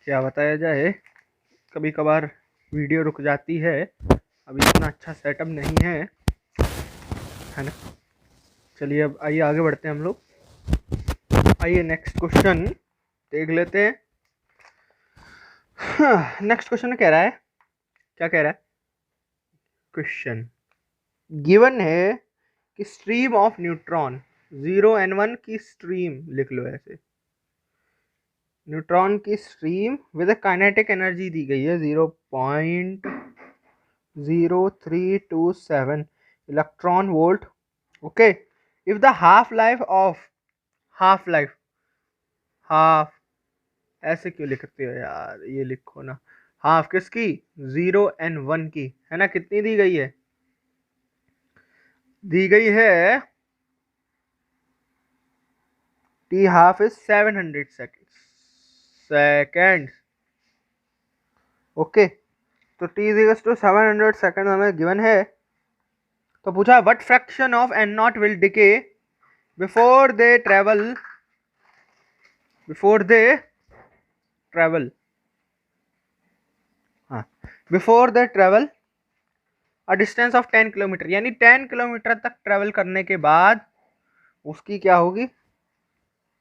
क्या बताया जाए, कभी कभार वीडियो रुक जाती है, अभी इतना अच्छा सेटअप नहीं है ना। चलिए अब आइए आगे बढ़ते हैं हम लोग। आइए नेक्स्ट क्वेश्चन देख लेते हैं। नेक्स्ट क्वेश्चन कह रहा है, क्या कह रहा है क्वेश्चन, गिवन है कि स्ट्रीम ऑफ न्यूट्रॉन 0 n1 की स्ट्रीम लिख लो ऐसे, न्यूट्रॉन की स्ट्रीम विद काइनेटिक एनर्जी दी गई है 0.0327 electron volt. Okay, if the half life half ऐसे क्यों लिखते हो यार, ये लिखो ना, हाफ किसकी, 0 n1 की, है ना। कितनी दी गई है, दी गई है T half is 700 second. Okay, तो T is equals to 700 second हमें गिवन है। तो पूछा what fraction of N naught will decay before they travel हाँ, before they travel a distance of 10 kilometre, यानी 10 किलोमीटर तक ट्रेवल करने के बाद उसकी क्या होगी,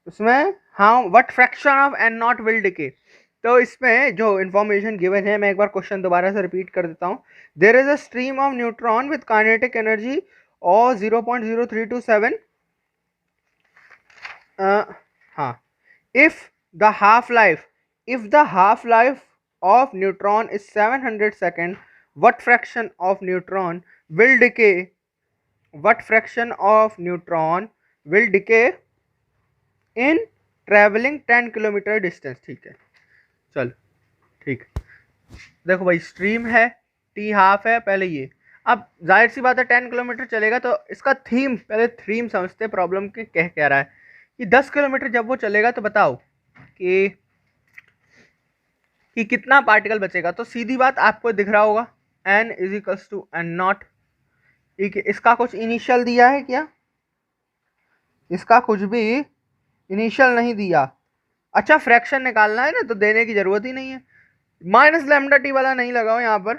उसमें हाँ what fraction of N naught will decay. तो इसमें जो इंफॉर्मेशन गिवन है, मैं एक बार क्वेश्चन दोबारा से रिपीट कर देता हूँ। There is a stream of neutron with kinetic energy और 0.0327 हाँ, if the half life of neutron is 700 seconds, what fraction of neutron will decay in traveling 10 kilometre distance. ठीक है, चल ठीक, देखो भाई स्ट्रीम है, टी हाफ है, पहले ये, अब जाहिर सी बात है 10 किलोमीटर चलेगा, तो इसका पहले थीम समझते प्रॉब्लम के, कह रहा है कि 10 किलोमीटर जब वो चलेगा तो बताओ कि कितना पार्टिकल बचेगा। तो सीधी बात आपको दिख रहा होगा n is equals to N naught. इसका कुछ इनिशियल दिया है क्या, इसका कुछ भी इनिशियल नहीं दिया। अच्छा फ्रैक्शन निकालना है ना, तो देने की जरूरत ही नहीं है, माइनस लैम्डा टी वाला नहीं लगाओ यहाँ पर,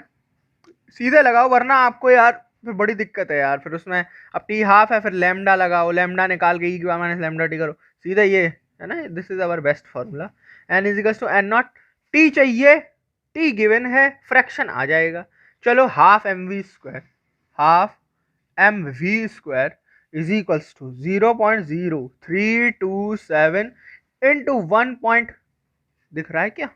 सीधे लगाओ, वरना आपको यार फिर बड़ी दिक्कत है यार, फिर उसमें अब टी हाफ है, फिर लैम्डा लगाओ, लैम्डा निकाल के ई माइनस लैम्डा टी करो, सीधे ये है ना, this is our best formula. N is equals to N naught, t चाहिए, टी गिवन है, फ्रैक्शन आ जाएगा। चलो half m v square is equals to 0.0327 into 1 point, दिख रहा है क्या,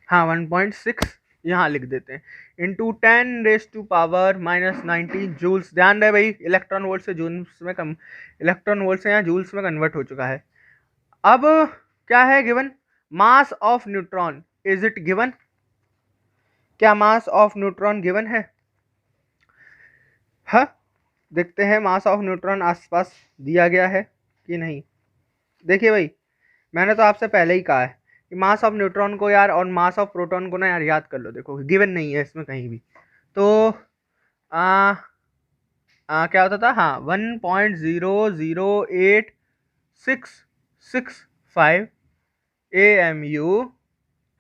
हाँ 1.6 यहाँ लिख देते हैं, इंटू 10⁻⁻⁻19 जूल्स। ध्यान रहे भाई, इलेक्ट्रॉन वोल्ट से जूल्स में इलेक्ट्रॉन वोल्ट से यहाँ जूल्स में कन्वर्ट हो चुका है। अब क्या है given, mass of neutron, is it given, क्या मास ऑफ न्यूट्रॉन गिवन है, हाँ देखते हैं मास ऑफ न्यूट्रॉन आसपास दिया गया है कि नहीं। देखिए भाई, मैंने तो आपसे पहले ही कहा है कि मास ऑफ न्यूट्रॉन को यार और मास ऑफ प्रोटॉन को ना यार याद कर लो, देखो गिवन नहीं है इसमें कहीं भी। तो क्या होता था, हाँ 1.00865 AMU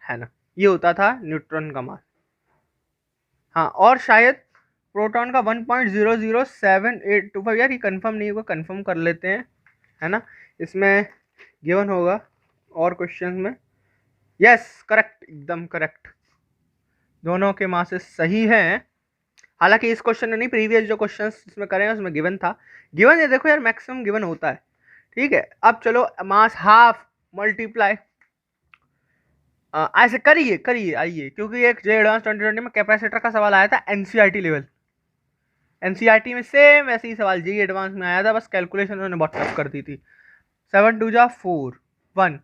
है ना, ये होता था न्यूट्रॉन का मास। हाँ, और शायद प्रोटॉन का 1.007825, यार ये कंफर्म नहीं होगा, कंफर्म कर लेते हैं, है ना, इसमें गिवन होगा और क्वेश्चन में। यस करेक्ट, एकदम करेक्ट, दोनों के मासेस सही हैं। हालांकि इस क्वेश्चन में नहीं, प्रीवियस जो क्वेश्चन इसमें करें उसमें गिवन था, गिवन है, देखो यार मैक्सिमम गिवन होता है। ठीक है, अब चलो मास हाफ मल्टीप्लाई, ऐसे करिए आइए, क्योंकि एक जे एडवांस 2020 में कैपेसिटर का सवाल आया था एनसीईआरटी लेवल, एनसीईआरटी में सेम ऐसे ही सवाल जी एडवांस में आया था, बस कैलकुलेशन उन्होंने बहुत टफ कर दी थी। 7 2 जा 4 1,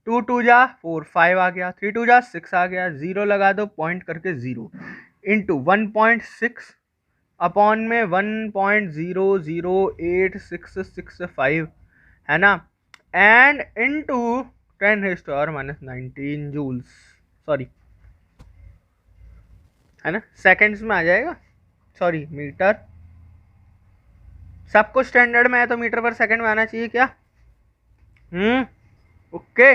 2 2 जा 4 5 आ गया, 3 2 जा 6 आ गया, 0 लगा दो पॉइंट करके 0 इंटू 1.6 अपॉन में 1.008665 है ना, एंड इनटू 10⁻⁻19 जूल्स, सॉरी है ना, सेकंड्स में आ जाएगा, सॉरी मीटर, सब कुछ स्टैंडर्ड में है तो मीटर पर सेकंड में आना चाहिए क्या। ओके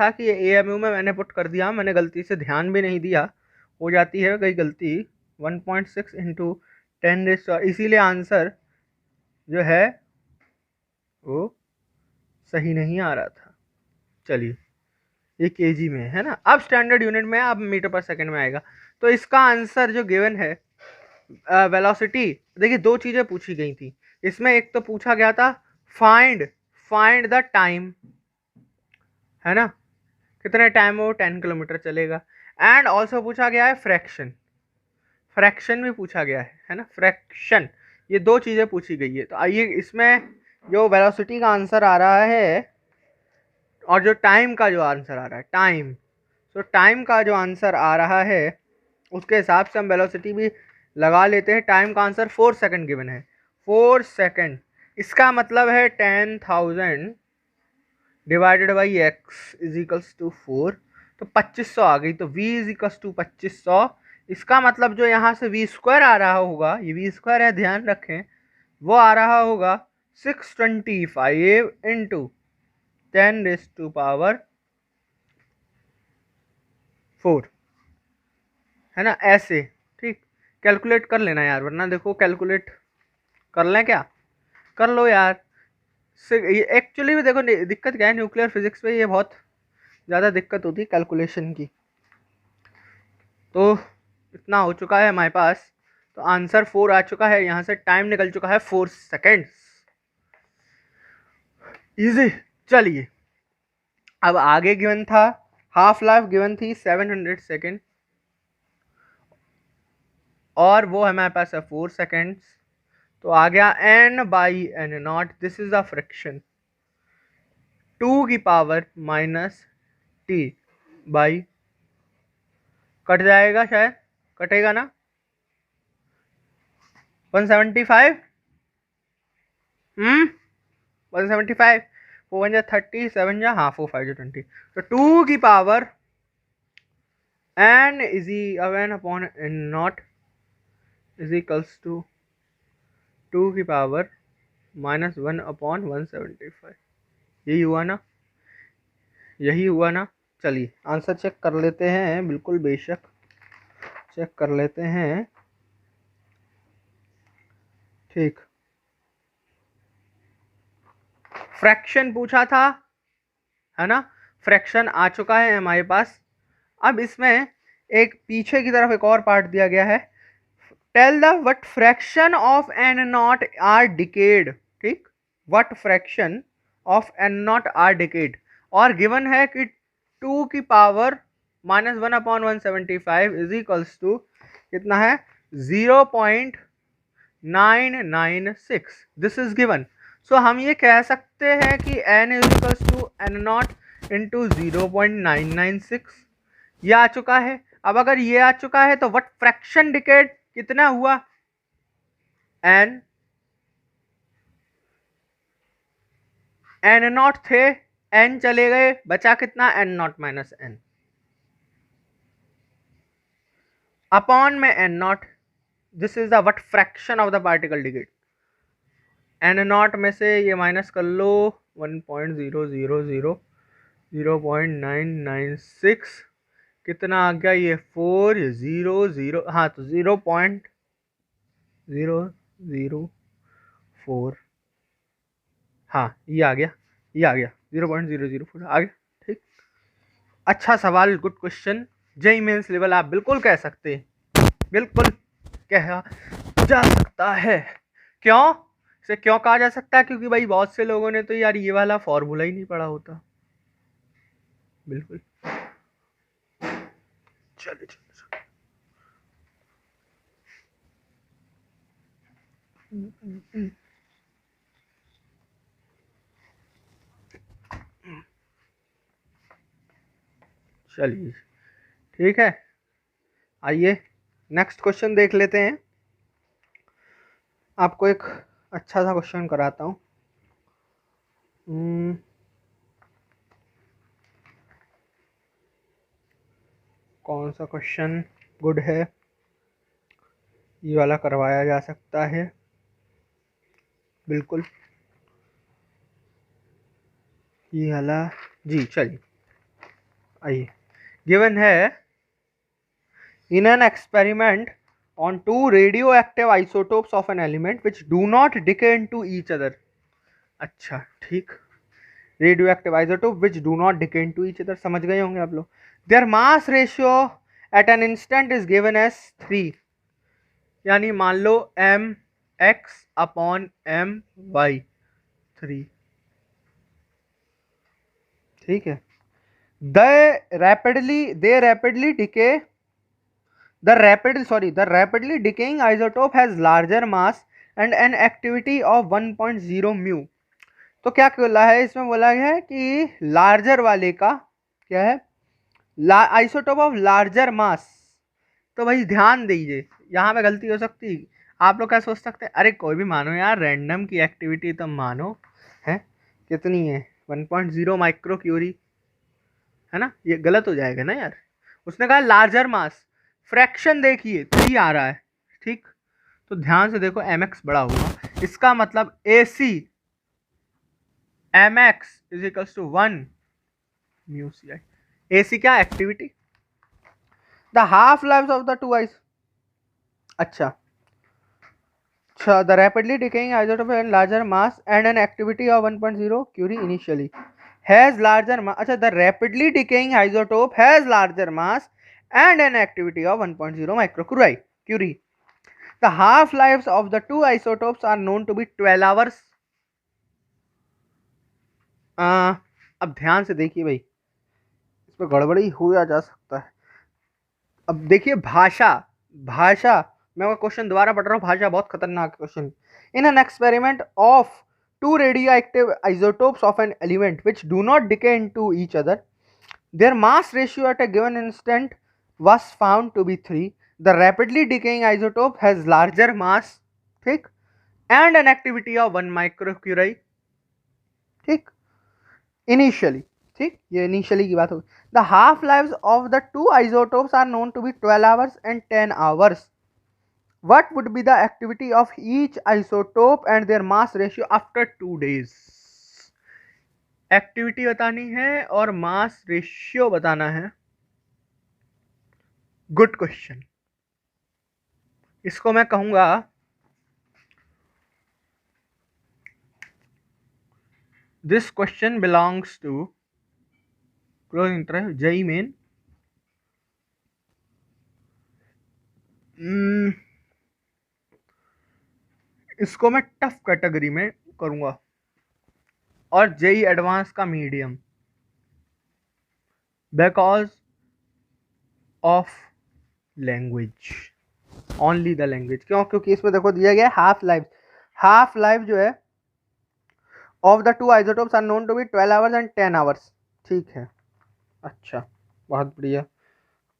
था कि AMU में मैंने पुट कर दिया, मैंने गलती से ध्यान भी नहीं दिया, हो जाती है कई गलती। 1.6 इंटू 10 इसीलिए आंसर जो है वो सही नहीं आ रहा था। चलिए, ये केजी में है ना, अब स्टैंडर्ड यूनिट में, अब मीटर पर सेकंड में आएगा। तो इसका आंसर जो गिवन है वेलोसिटी, देखिए दो चीजें पूछी गई थी इसमें। एक तो पूछा गया था फाइंड द टाइम, है ना, कितने टाइम में वो 10 किलोमीटर चलेगा। एंड ऑल्सो पूछा गया है फ्रैक्शन भी पूछा गया है ना, फ्रैक्शन। ये दो चीजें पूछी गई है। तो आइए इसमें जो वेलोसिटी का आंसर आ रहा है और जो टाइम का जो आंसर आ रहा है, टाइम का जो आंसर आ रहा है उसके हिसाब से हम वेलोसिटी भी लगा लेते हैं। टाइम का आंसर 4 सेकंड गिवन है, 4 सेकंड। इसका मतलब है 10,000 divided by x is equals to 4, तो 2500 आ गई। तो v इज इक्वल्स टू 2500। इसका मतलब जो यहाँ से v स्क्वायर आ रहा होगा, ये v स्क्वायर है, ध्यान रखें, वो आ रहा होगा 625 इंटू 10⁴, है ना, ऐसे। ठीक, कैलकुलेट कर लेना यार, वरना देखो कैलकुलेट कर लें क्या, कर लो यार। एक्चुअली भी देखो दिक्कत क्या है, न्यूक्लियर फिजिक्स में ये बहुत ज़्यादा दिक्कत होती है कैलकुलेशन की। तो इतना हो चुका है हमारे पास, तो आंसर 4 आ चुका है, यहाँ से टाइम निकल चुका है 4 सेकेंड्स। इजी। चलिए, अब आगे गिवन था, हाफ लाइफ गिवन थी 700 सेकेंड, और वो हमारे पास है 4 सेकेंड्स। तो आ गया n by n naught, this is the friction, 2 की पावर माइनस t बाई, कट जाएगा शायद, कटेगा ना, 175, 175, 4 जा 30, 7 जा, हाँ 4 5 जा 20, तो 2 की पावर n n upon n naught is equals to 2 की पावर माइनस 1 अपॉन 175। यही हुआ ना, यही हुआ ना। चलिए आंसर चेक कर लेते हैं, बिल्कुल बेशक चेक कर लेते हैं। ठीक, फ्रैक्शन पूछा था, है ना, फ्रैक्शन आ चुका है हमारे पास। अब इसमें एक पीछे की तरफ एक और पार्ट दिया गया है, tell the what fraction of N naught are decayed. ठीक, what fraction of N naught are decayed, और गिवन है कि 2 की power minus 1 upon 175 is equals to कितना है, 0.996, दिस इज गिवन। सो हम ये कह सकते हैं कि n is equals to N naught into 0.996, ये आ चुका है। अब अगर ये आ चुका है तो व्हाट फ्रैक्शन डिकेड कितना हुआ, n नॉट थे, n चले गए, बचा कितना, n not minus n upon में n not, this is the what fraction of the particle decade. n not में से ये माइनस कर लो, 0.000 कितना आ गया, ये 4 0 0, हाँ तो 0.004, हाँ ये आ गया, ये आ गया 0.004 आ गया। ठीक, अच्छा सवाल, good question. JEE mains level आप बिल्कुल कह सकते हैं, बिल्कुल कहा जा सकता है। क्यों, इसे क्यों कहा जा सकता है, क्योंकि भाई बहुत से लोगों ने तो यार ये वाला फॉर्मूला ही नहीं पढ़ा होता। बिल्कुल, चलो चलो। चलिए ठीक है, आइए नेक्स्ट क्वेश्चन देख लेते हैं। आपको एक अच्छा सा क्वेश्चन कराता हूँ। कौन सा क्वेश्चन गुड है, ये वाला करवाया जा सकता है बिल्कुल, ये वाला जी। चलिए आइए, गिवन है in an experiment on two radioactive isotopes of an element which do not decay into each other। अच्छा ठीक, radioactive isotope which do not decay into each other समझ गए होंगे आप लोग। their mass ratio at an instant is given as 3, यानी मान लो mx/my 3, ठीक है। they rapidly decay The rapidly decaying isotope has larger mass and an activity of 1.0 mu। तो क्या बोला है इसमें, बोला गया है कि लार्जर वाले का क्या है, आइसोटोप ऑफ लार्जर मास। तो भाई ध्यान दीजिए, यहाँ पे गलती हो सकती है। आप लोग क्या सोच सकते हैं, अरे कोई भी मानो यार, रैंडम की एक्टिविटी तो मानो है, कितनी है 1.0 माइक्रो क्यूरी, है ना, ये गलत हो जाएगा ना यार। उसने कहा लार्जर मास, फ्रैक्शन देखिए 3 आ रहा है, ठीक। तो ध्यान से देखो, mx बड़ा होगा, इसका मतलब AC mx is equals to 1 mu c i. AC क्या, activity. The half life of the two ice, अच्छा the rapidly decaying isotope and larger mass and an activity of 1.0 curie initially has larger mass। अच्छा, the rapidly decaying isotope has larger mass and an activity of 1.0 microcurie। The half lives of the two isotopes are known to be 12 hours। अब ध्यान से देखिए भाई, इसमें गड़बड़ी हो जा सकता है। अब देखिए भाषा, मैं क्वेश्चन दोबारा पढ़ रहा हूँ, भाषा बहुत खतरनाक question. In an experiment of two radioactive isotopes of an element which do not decay into each other, their mass ratio at a given instant was found to be 3। The rapidly decaying isotope has larger mass, ठीक, and an activity of 1 microcurie, ठीक, initially, ठीक, ये initially की बात होगी। The half lives of the two isotopes are known to be 12 hours and 10 hours। What would be the activity of each isotope and their mass ratio after 2 days? Activity बतानी है और mass ratio बताना है। Good question, इसको मैं कहूंगा this question belongs to close interest JEE main. इसको मैं टफ कैटेगरी में करूंगा और जेई एडवांस का medium, because of language, only the language. क्यों? क्योंकि इसमें देखो दिया गया हाफ लाइफ जो है of the two isotopes are known to be 12 hours and 10 hours, ठीक है। अच्छा, बहुत बढ़िया।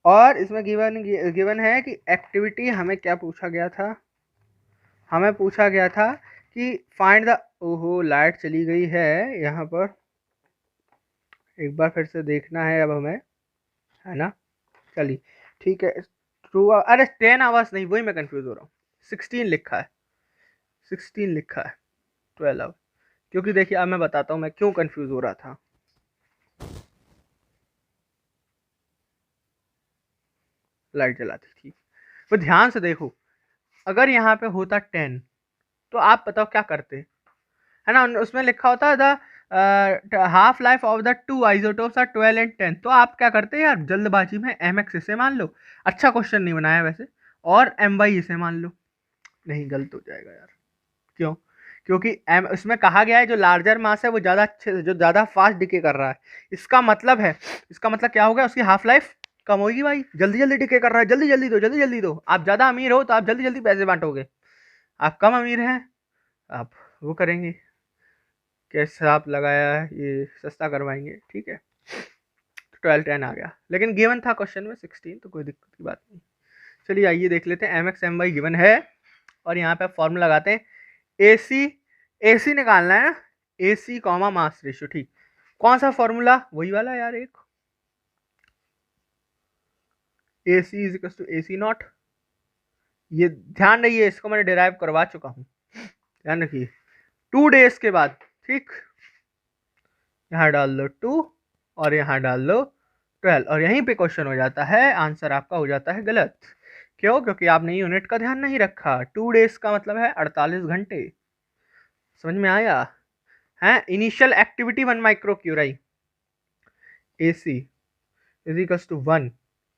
और इसमें गिवन है कि एक्टिविटी हमें क्या पूछा गया था, हमें पूछा गया था कि फाइंड द, ओहो लाइट चली गई है यहाँ पर, एक बार फिर से देखना है अब हमें, है ना। चलिए ठीक है, ट्रू, अरे 10 आवर्स नहीं, वही मैं कंफ्यूज हो रहा हूँ, 16 लिखा है, 16 लिखा है, 12 आवर। क्योंकि देखिए अब मैं बताता हूँ मैं क्यों कंफ्यूज हो रहा था। लाइट जलाती थी, तो ध्यान से देखो, अगर यहाँ पे होता 10 तो आप बताओ क्या करते, है ना। उसमें लिखा होता the half life of the two isotopes are 12 and 10, तो आप क्या करते यार, जल्दबाजी में mx इसे मान लो। अच्छा क्वेश्चन नहीं बनाया वैसे, और my इसे मान लो। नहीं, गलत हो जाएगा यार। क्यों? क्योंकि उसमें कहा गया है जो लार्जर मास है वो ज़्यादा अच्छे, जो ज़्यादा फास्ट डिके कर रहा है। इसका मतलब क्या होगा, उसकी हाफ लाइफ कम होगी भाई, जल्दी जल्दी डिके कर रहा है, जल्दी जल्दी दो, जल्दी जल्दी दो। आप ज़्यादा अमीर हो तो आप जल्दी जल्दी पैसे बांटोगे, आप कम अमीर हैं, आप वो करेंगे, कैसे आप लगाया है ये सस्ता करवाएंगे, ठीक है। 12 10 आ गया, लेकिन गिवन था क्वेश्चन में 16, तो कोई दिक्कत की बात नहीं। चलिए आइए देख लेते हैं, mx my गिवन है और यहाँ पे फॉर्मूला लगाते हैं। AC निकालना है ना, AC कॉमा मास रेशियो, ठीक। कौन सा फॉर्मूला, वही वाला यार, एक AC is equal to AC naught. ये ध्यान रखिए, इसको मैंने डिराइव करवा चुका हूँ, ध्यान रखिए। 2 डेज के बाद, ठीक, यहाँ डाल दो 2 और यहाँ डाल दो 12 और यहीं पे क्वेश्चन हो जाता है, आंसर आपका हो जाता है गलत। क्यों? क्योंकि आपने यूनिट का ध्यान नहीं रखा। 2 डेज का मतलब है 48 घंटे। समझ में आया है? Initial activity 1 micro curie, AC is equal to 1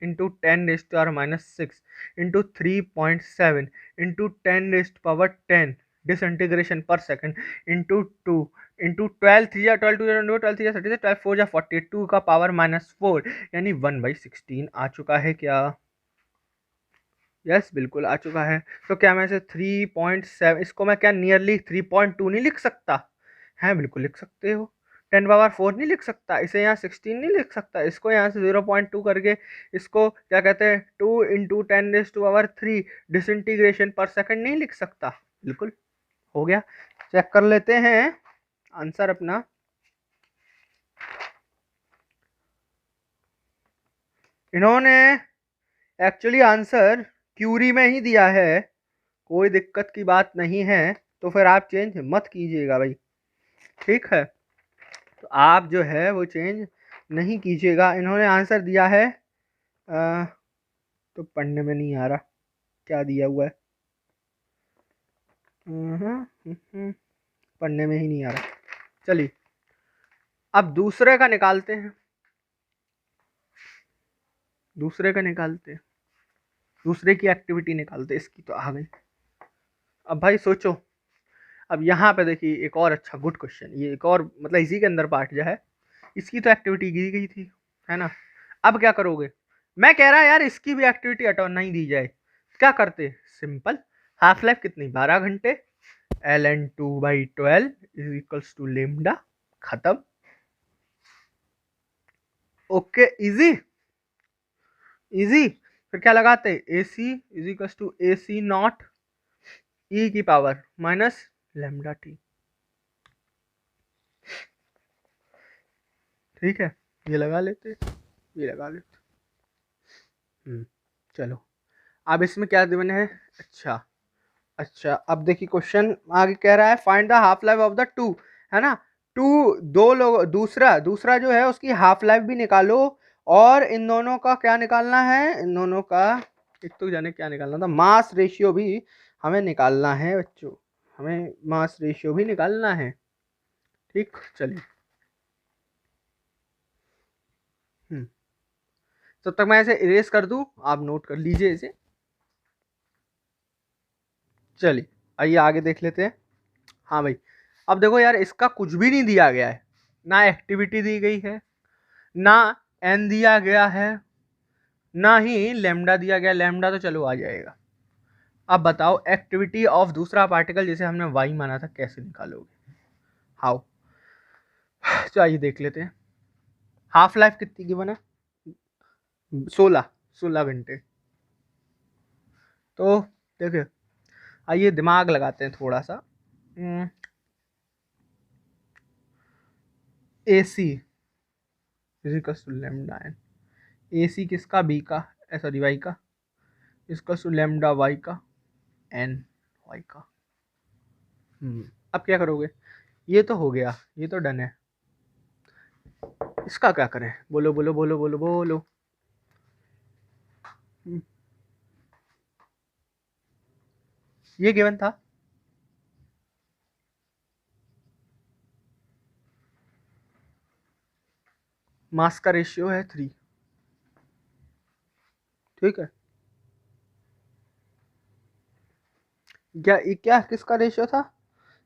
into 10 raise to power -6 into 3.7 into 10 raise to power 10 disintegration per second into 2 into 12 3 या 12 2 या 12 3 या 30 12 4 या 42 का पावर -4 यानी 1/16 आ चुका है क्या? यस बिल्कुल आ चुका है। तो क्या मैं इसे 3.7, इसको मैं क्या नियरली 3.2 नहीं लिख सकता? है, बिल्कुल लिख सकते हो। 10 पावर 4 नहीं लिख सकता, इसे यहाँ 16 नहीं लिख सकता, इसको यहाँ से 0.2 करके इसको क्या कहते हैं 2 into 10 raise to power 3 disintegration per second नहीं लिख सकता? बिल्कुल हो गया। चेक कर लेते हैं आंसर अपना। इन्होंने एक्चुअली आंसर क्यूरी में ही दिया है, कोई दिक्कत की बात नहीं है, तो फिर आप चेंज मत कीजिएगा भाई, ठीक है। तो आप जो है वो चेंज नहीं कीजिएगा। इन्होंने आंसर दिया है तो पढ़ने में नहीं आ रहा क्या दिया हुआ है, पढ़ने में ही नहीं आ रहा। चलिए अब दूसरे का निकालते हैं, दूसरे की एक्टिविटी निकालते हैं। इसकी तो आ गई। अब भाई सोचो, अब यहाँ पे देखिए एक और अच्छा गुड क्वेश्चन, ये एक और मतलब इसी के अंदर पार्ट जो है, इसकी तो एक्टिविटी दी गई थी, है ना। अब क्या करोगे? मैं कह रहा यार इसकी भी एक्टिविटी हटाओ, नहीं दी जाए, क्या करते? सिंपल, हाफ लाइफ कितनी, 12 घंटे, ln2/12 is equals to lambda, खत्म। Okay, easy easy. फिर क्या लगाते? AC is equals to AC naught E की पावर माइनस लेमडा टी, ठीक है। ये लगा लेते, ये लगा लेते। चलो अब इसमें क्या गिवन है? अच्छा अब देखिए क्वेश्चन आगे कह रहा है find the half life of the to, है ना। दो लोग, दूसरा जो है उसकी हाफ लाइफ भी निकालो, और इन दोनों का क्या निकालना है? इन दोनों का एक तो जाने क्या निकालना था, मास रेशियो भी हमें निकालना है बच्चों, हमें मास रेशियो भी निकालना है, ठीक। चलिए तब तक मैं इसे इरेज कर दूं, आप नोट कर लीजिए इसे। चलिए आइए आगे देख लेते हैं। हाँ भाई, अब देखो यार, इसका कुछ भी नहीं दिया गया है, ना एक्टिविटी दी गई है, ना एन दिया गया है, ना ही लेमडा दिया गया। लेमडा तो चलो आ जाएगा। अब बताओ एक्टिविटी ऑफ दूसरा पार्टिकल जिसे हमने वाई माना था कैसे निकालोगे? हाउ? तो आइए देख लेते हैं। हाफ लाइफ कितनी की बना? 16 घंटे। तो देखिए आइए दिमाग लगाते हैं थोड़ा सा। AC is equal to lambda n, AC किसका? बी का, सॉरी वाई का, इसका टू लेमडा वाई का एन वाई का। अब क्या करोगे? ये तो हो गया, ये तो डन है। इसका क्या करें? बोलो बोलो बोलो बोलो बोलो। ये गिवन था, मास का रेशियो है 3, ठीक है। क्या किसका रेशियो था?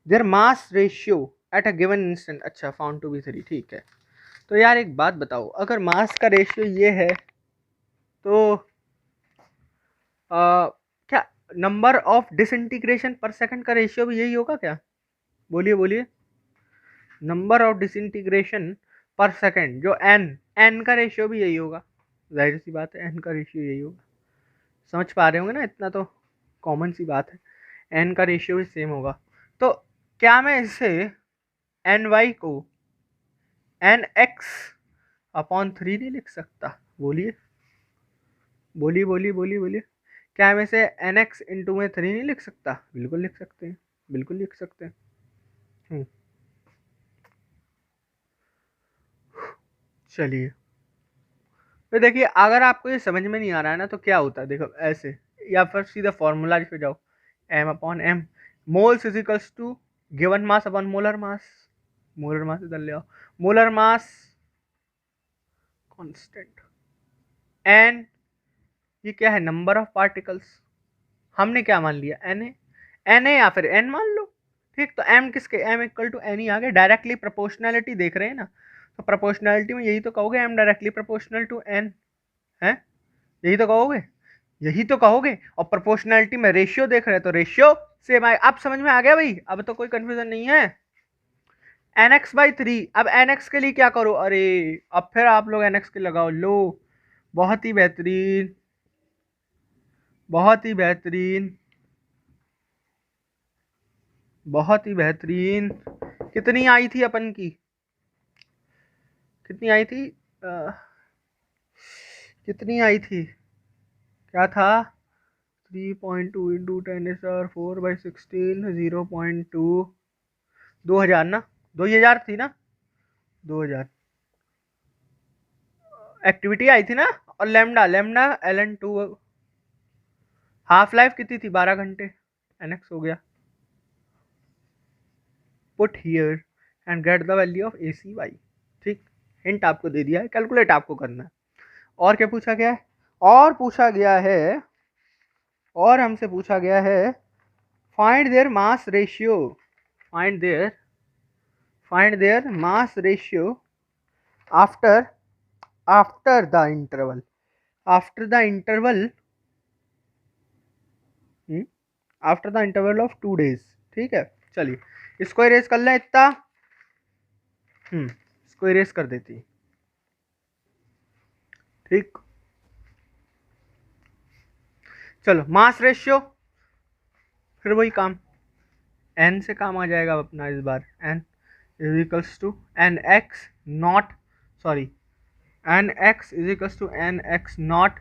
Their mass ratio at a given instant, अच्छा फाउंड टू बी 3, ठीक है। तो यार एक बात बताओ, अगर मास का रेशियो ये है तो क्या number of disintegration per second का रेशियो भी यही होगा क्या? बोलिए बोलिए। Number of disintegration per second जो एन का रेशियो भी यही होगा, जाहिर सी बात है एन का रेशियो यही होगा। समझ पा रहे होंगे ना, इतना तो कॉमन सी बात है, एन का रेशियो भी सेम होगा। तो क्या मैं इसे एन वाई को एन एक्स अपॉन 3 नहीं लिख सकता? बोलिए बोलिए बोलिए बोलिए बोलिए। क्या मैं इसे एन एक्स इंटू में 3 नहीं लिख सकता? बिल्कुल लिख सकते हैं, बिल्कुल लिख सकते हैं। चलिए, तो देखिए अगर आपको ये समझ में नहीं आ रहा है ना तो क्या होता है, देखो ऐसे, या फिर सीधा फॉर्मूला पे जाओ, m upon m, moles is equals to given mass upon molar mass, molar mass इधर ले आओ, मोलर मास कांस्टेंट, एन ये क्या है, नंबर ऑफ पार्टिकल्स, हमने क्या मान लिया, एन ए या फिर एन मान लो, ठीक। तो एम किसके, एम इक्वल टू एन ही आ गया, डायरेक्टली प्रोपोर्शनैलिटी देख रहे हैं ना, तो प्रोपोर्शनैलिटी में यही तो कहोगे, m directly proportional to n है, यही तो कहोगे, यही तो कहोगे। और प्रोपोर्शनैलिटी में रेशियो देख रहे हैं तो रेशियो सेम आए। अब समझ में आ गया भाई, अब तो कोई कंफ्यूजन नहीं है। एन एक्स बाई 3, अब एन एक्स के लिए क्या करो, अरे अब फिर आप लोग एन एक्स के लगाओ, लो बहुत ही बेहतरीन, बहुत ही बेहतरीन, बहुत ही बेहतरीन। कितनी आई थी अपन की, कितनी आई थी, कितनी आई थी, क्या था, 3.2 इंटू 10⁻⁴/16 0.2, 2000 ना, 2000 थी ना, 2000 एक्टिविटी आई थी ना। और lambda lambda ln2, half life कितनी थी, 12 घंटे, nx हो गया। Put here and get the value of a c y, ठीक। हिंट आपको दे दिया है, कैलकुलेट आपको करना है। और क्या पूछा गया है, और पूछा गया है, और हमसे पूछा गया है find their mass ratio, find their mass ratio after after the interval, after the interval, after the interval of 2 days, ठीक है। चलिए इसको इरेज कर लें इतना, इसको इरेज कर देती, ठीक। चलो मास रेशियो, फिर वही काम, एन से काम आ जाएगा अपना इस बार, N is equals to N X naught, sorry N X is equals to N X naught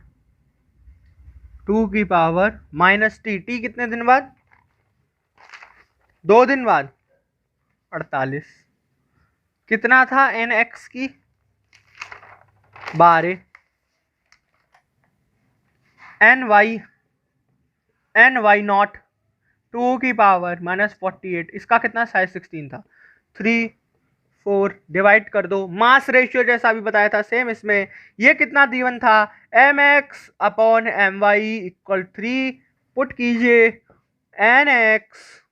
2 की पावर माइनस टी, टी कितने दिन बाद, 2 दिन बाद, 48, कितना था एन एक्स की, 12, एन वाई नॉट 2 की पावर माइनस 48, इसका कितना साइज 16 था, 3 4 डिवाइड कर दो, मास रेशियो जैसा अभी बताया था सेम इसमें, ये कितना गिवन था, M X upon M Y equal 3, put कीजिए N X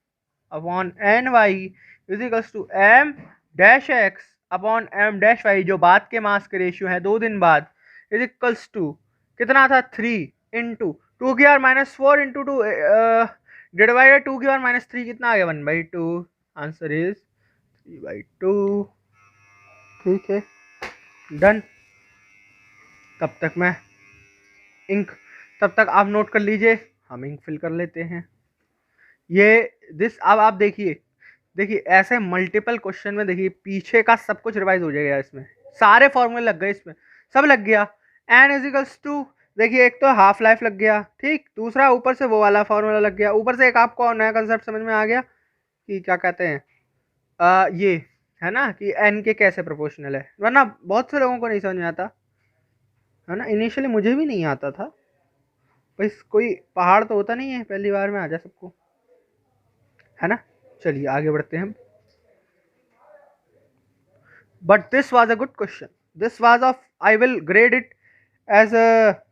upon N Y is equals to M dash X upon M dash Y, जो बाद के मास के रेशियो है 2 दिन बाद, इज इक्वल्स टू कितना था, 3 इंटू 2 की पावर माइनस 4 इंटू 2 डिवाइडेड 2 की पावर माइनस 3, कितना आ गया, 1/2, आंसर इज 3/2, ठीक है, डन। तब तक मैं इंक, तब तक आप नोट कर लीजिए, हम इंक फिल कर लेते हैं। ये दिस, अब आप देखिए, देखिए ऐसे मल्टीपल क्वेश्चन में देखिए पीछे का सब कुछ रिवाइज हो जाएगा, इसमें सारे फॉर्मूले लग गए, इसमें सब लग गया। एन इजिकल्स टू, देखिए एक तो हाफ लाइफ लग गया, ठीक, दूसरा ऊपर से वो वाला फॉर्मूला लग गया, ऊपर से एक आपको नया कंसेप्ट समझ में आ गया कि क्या कहते हैं, ये है ना कि एन के कैसे प्रोपोर्शनल है, वरना बहुत से लोगों को नहीं समझ में आता है ना, इनिशियली मुझे भी नहीं आता था, बस कोई पहाड़ तो होता नहीं है पहली बार में आ जा सबको, है ना। चलिए आगे बढ़ते हैं हम। But this was a good question. This was of, I will grade it as a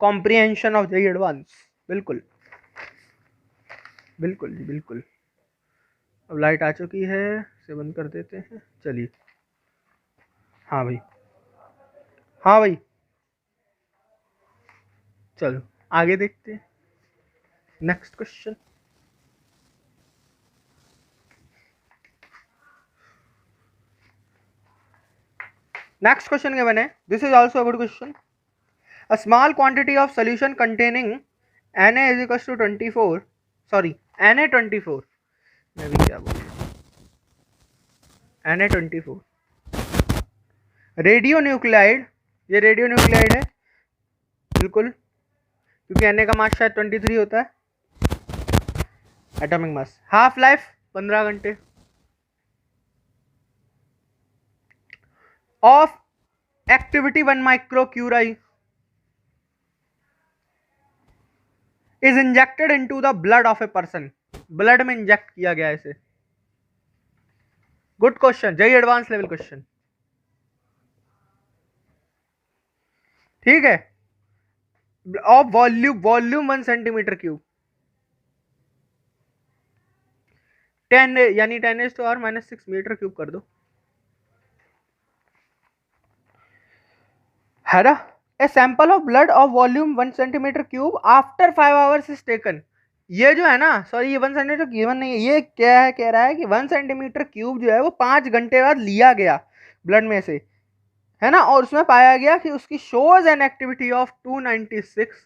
comprehension of the advance. बिल्कुल बिल्कुल जी बिल्कुल। अब लाइट आ चुकी है, इसे बंद कर देते हैं, चलिए। हाँ भाई, हाँ भाई, चलो आगे देखते हैं। नेक्स्ट क्वेश्चन, नेक्स्ट क्वेश्चन क्या बने, this is also a good question. A small quantity of solution containing Na is equals to 24, sorry Na24, मैं भी क्या बोल Na24 रेडियो न्यूक्लियाइड, ये रेडियो न्यूक्लियाइड है बिल्कुल, क्योंकि Na का मास शायद 23 होता है एटॉमिक मास। हाफ लाइफ 15 घंटे। Of activity 1 microcurie is injected into the blood of a person, blood में इंजेक्ट किया गया इसे। Good question, JEE advance level question, ठीक है। Of volume, volume 1 centimetre cube, 10 यानी 10⁻⁻⁶ मीटर क्यूब कर दो, है ना। A sample of blood of volume 1 centimetre cube after 5 hours is taken. ये जो है ना, सॉरी ये 1 सेंटीमीटर गिवन नहीं है, ये क्या है, कह रहा है कि 1 सेंटीमीटर क्यूब जो है वो 5 घंटे बाद लिया गया ब्लड में से, है ना, और उसमें पाया गया कि उसकी shows an activity of 296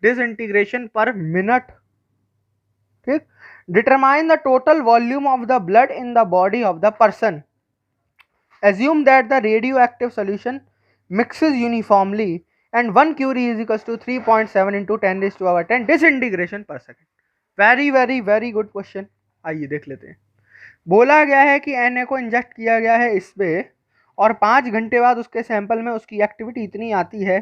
disintegration per minute, ठीक। Determine the total volume of the blood in the body of the person, assume that the radioactive solution mixes uniformly and 1 curie is equals to 3.7 into 10 raised to power 10 disintegration per second। Very very very good question, आइए देख लेते हैं। बोला गया है कि Na को inject किया गया है इस पे, और 5 घंटे बाद उसके सैंपल में उसकी एक्टिविटी इतनी आती है,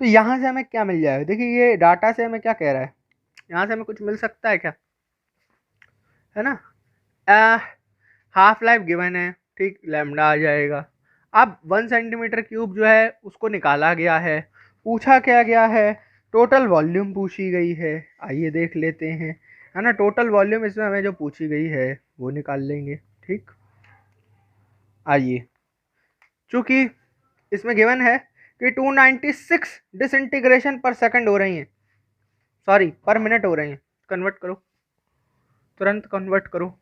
तो यहाँ से हमें क्या मिल जाएगा। देखिए ये डाटा से हमें क्या कह रहा है, यहाँ से हमें कुछ मिल सकता है क्या, है ना। हाफ लाइफ गिवन है, ठीक, लैम्डा आ जाएगा। अब 1 सेंटीमीटर क्यूब जो है उसको निकाला गया है, पूछा क्या गया है, टोटल वॉल्यूम पूछी गई है। आइए देख लेते हैं, है ना, टोटल वॉल्यूम इसमें हमें जो पूछी गई है वो निकाल लेंगे, ठीक। आइए, चूंकि इसमें गिवन है कि 296 डिसइंटीग्रेशन पर सेकंड हो रही हैं, सॉरी पर मिनट हो रही हैं, कन्वर्ट करो, तुरंत कन्वर्ट करो,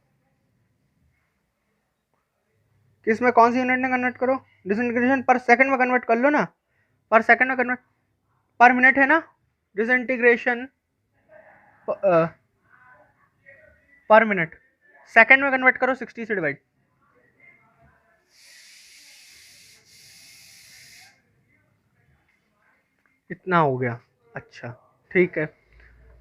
किस में, कौन सी यूनिट में कन्वर्ट करो, डिसइंटीग्रेशन पर सेकंड में कन्वर्ट कर लो ना, पर सेकंड में कन्वर्ट, पर मिनट है ना, डिसइंटीग्रेशन पर मिनट, सेकंड में कन्वर्ट करो, 60 से डिवाइड, इतना हो गया। अच्छा ठीक है,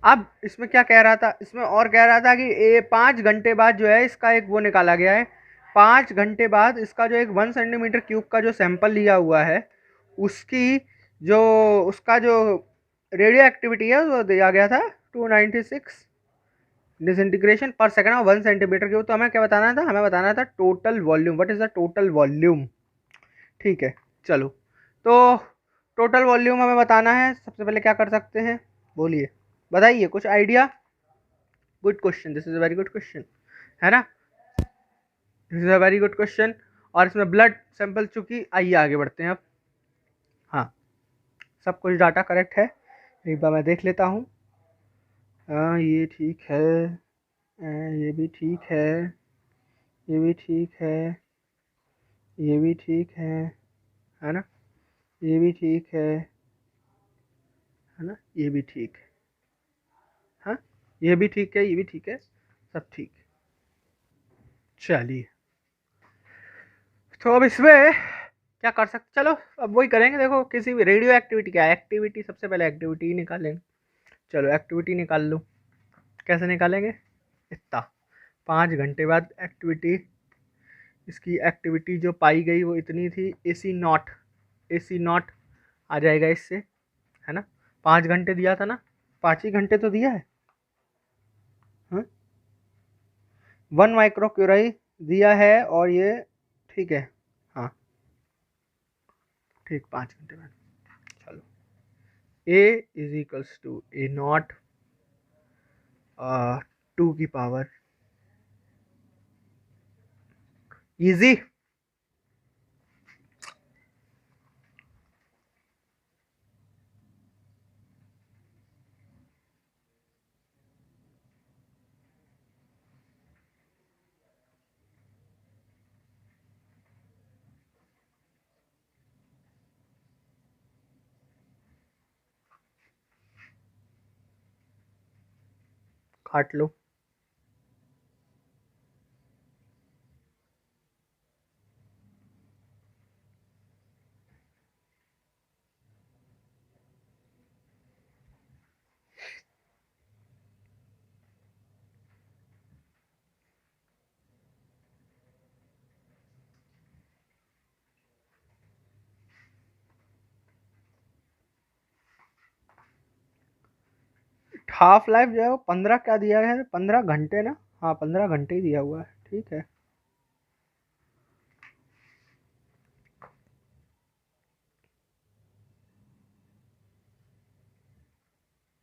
अब इसमें क्या कह रहा था, इसमें और कह रहा था कि 5 घंटे बाद जो है इसका एक वो निकाला गया है, 5 घंटे बाद इसका जो एक 1 सेंटीमीटर क्यूब का जो सैंपल लिया हुआ है उसकी जो उसका जो रेडियो एक्टिविटी है वो दिया गया था 296 डिसइंटीग्रेशन पर सेकंड और 1 सेंटीमीटर क्यूब। तो हमें क्या बताना था, हमें बताना था total volume, what is the total volume, ठीक है। चलो, तो टोटल वॉल्यूम हमें बताना है, सबसे पहले क्या कर सकते हैं, बोलिए, बताइए कुछ idea. Good question, this is a very good question, है ना, this is a very good question. और इसमें ब्लड सैंपल चूंकि, आइए आगे बढ़ते हैं अब। हाँ, सब कुछ डाटा करेक्ट है, एक बार मैं देख लेता हूँ। हाँ ये ठीक है, ये भी ठीक है, ये भी ठीक है, ये भी ठीक है ना, ये भी ठीक है ना, ये भी ठीक है, हाँ ये भी ठीक है, ये भी ठीक है, सब ठीक है। चलिए, तो अब इसमें क्या कर सकते, चलो अब वही करेंगे। देखो किसी भी रेडियो एक्टिविटी, क्या एक्टिविटी, सबसे पहले एक्टिविटी ही निकालेंगे। चलो एक्टिविटी निकाल लो, कैसे निकालेंगे, इतना 5 घंटे बाद एक्टिविटी, इसकी एक्टिविटी जो पाई गई वो इतनी थी, AC0 आ जाएगा इससे, है ना। 5 घंटे दिया था ना, 5 ही घंटे तो दिया है, हाँ? 1 माइक्रोक्यूराई दिया है, और ये ठीक है, हाँ ठीक, 5 घंटे बाद। चलो, A is equals to A0 2 की पावर, इजी, काट लो। हाफ लाइफ जो है वो 15 क्या दिया है, 15 घंटे ना। हाँ 15 घंटे ही दिया हुआ है, ठीक है।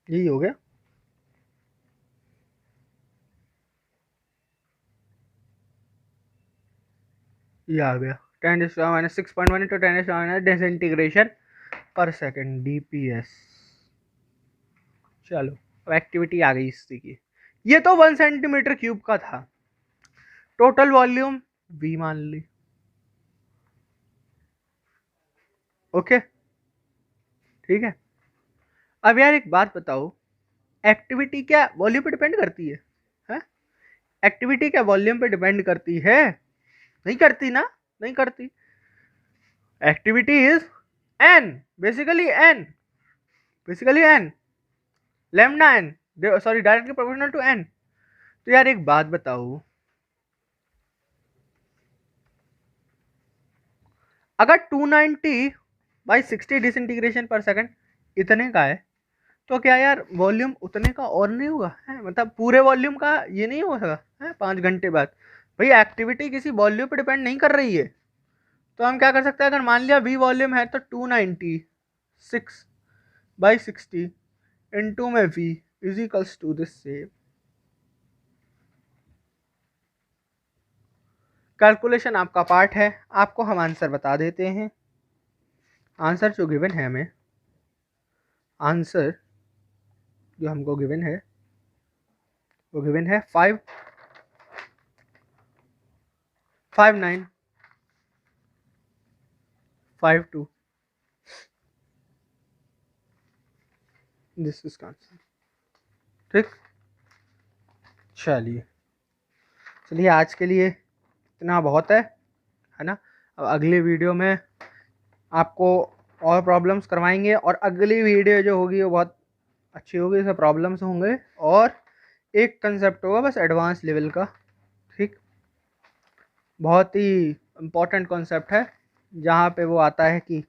यही हो गया। ये आ गया 10⁻6.1 इंटू 10⁻⁻, डिसइंटीग्रेशन पर सेकेंड DPS। चलो अब एक्टिविटी आ गई इसकी की। ये तो 1 सेंटीमीटर क्यूब का था। टोटल वॉल्यूम V मान ली। ओके ठीक है। अब यार एक बात बताओ, एक्टिविटी क्या वॉल्यूम पे डिपेंड करती है? हैं? एक्टिविटी क्या वॉल्यूम पे डिपेंड करती है? नहीं करती ना, नहीं करती। Activity is n, basically n, lambda n, sorry directly proportional to n। तो यार एक बात बताओ, अगर 290/60 डिसइंटीग्रेशन पर सेकंड इतने का है, तो क्या यार वॉल्यूम उतने का और नहीं होगा है? मतलब पूरे वॉल्यूम का ये नहीं होगा है 5 घंटे बाद? भाई एक्टिविटी किसी वॉल्यूम पे डिपेंड नहीं कर रही है। तो हम क्या कर सकते हैं, अगर मान लिया V वॉल्यूम है तो 296/60 इंटू में V is equals to this same. Calculation आपका पार्ट है, आपको हम आंसर बता देते हैं। आंसर जो गिवन है हमें, आंसर जो हमको गिवन है वो गिवन है 55952। This is answer. ठीक, चलिए आज के लिए इतना बहुत है ना। अब अगली वीडियो में आपको और प्रॉब्लम्स करवाएंगे, और अगली वीडियो जो होगी वो बहुत अच्छी होगी, इसमें प्रॉब्लम्स होंगे और एक कंसेप्ट होगा बस एडवांस लेवल का। ठीक, बहुत ही इम्पोर्टेंट कॉन्सेप्ट है, जहाँ पे वो आता है कि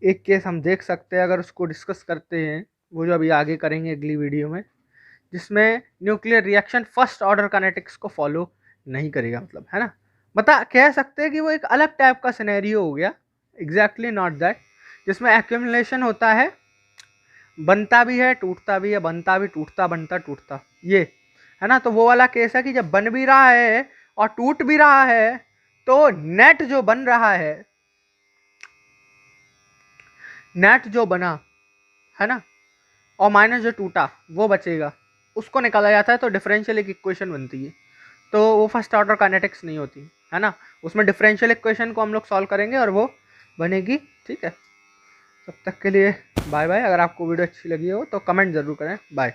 एक केस हम देख सकते हैं, अगर उसको डिस्कस करते हैं, वो जो अभी आगे करेंगे अगली वीडियो में, जिसमें nuclear reaction first order kinetics को फॉलो नहीं करेगा, मतलब है ना। बता कह सकते हैं कि वो एक अलग टाइप का सिनेरियो हो गया, एग्जैक्टली नॉट दैट, जिसमें एक्यूमुलेशन होता है, बनता भी है टूटता भी है, बनता भी टूटता बनता टूटता, ये है ना। तो वो वाला केस है कि जब बन भी रहा है और टूट भी रहा है, तो नेट जो बन रहा है, नेट जो बना है ना, और माइनस जो टूटा वो बचेगा, उसको निकाला जाता है, तो डिफरेंशियल एक इक्वेशन बनती है। तो वो फर्स्ट ऑर्डर काइनेटिक्स नहीं होती है ना, उसमें डिफरेंशियल इक्वेशन को हम लोग सॉल्व करेंगे और वो बनेगी। ठीक है, तब तक के लिए बाय बाय। अगर आपको वीडियो अच्छी लगी हो तो कमेंट ज़रूर करें। बाय।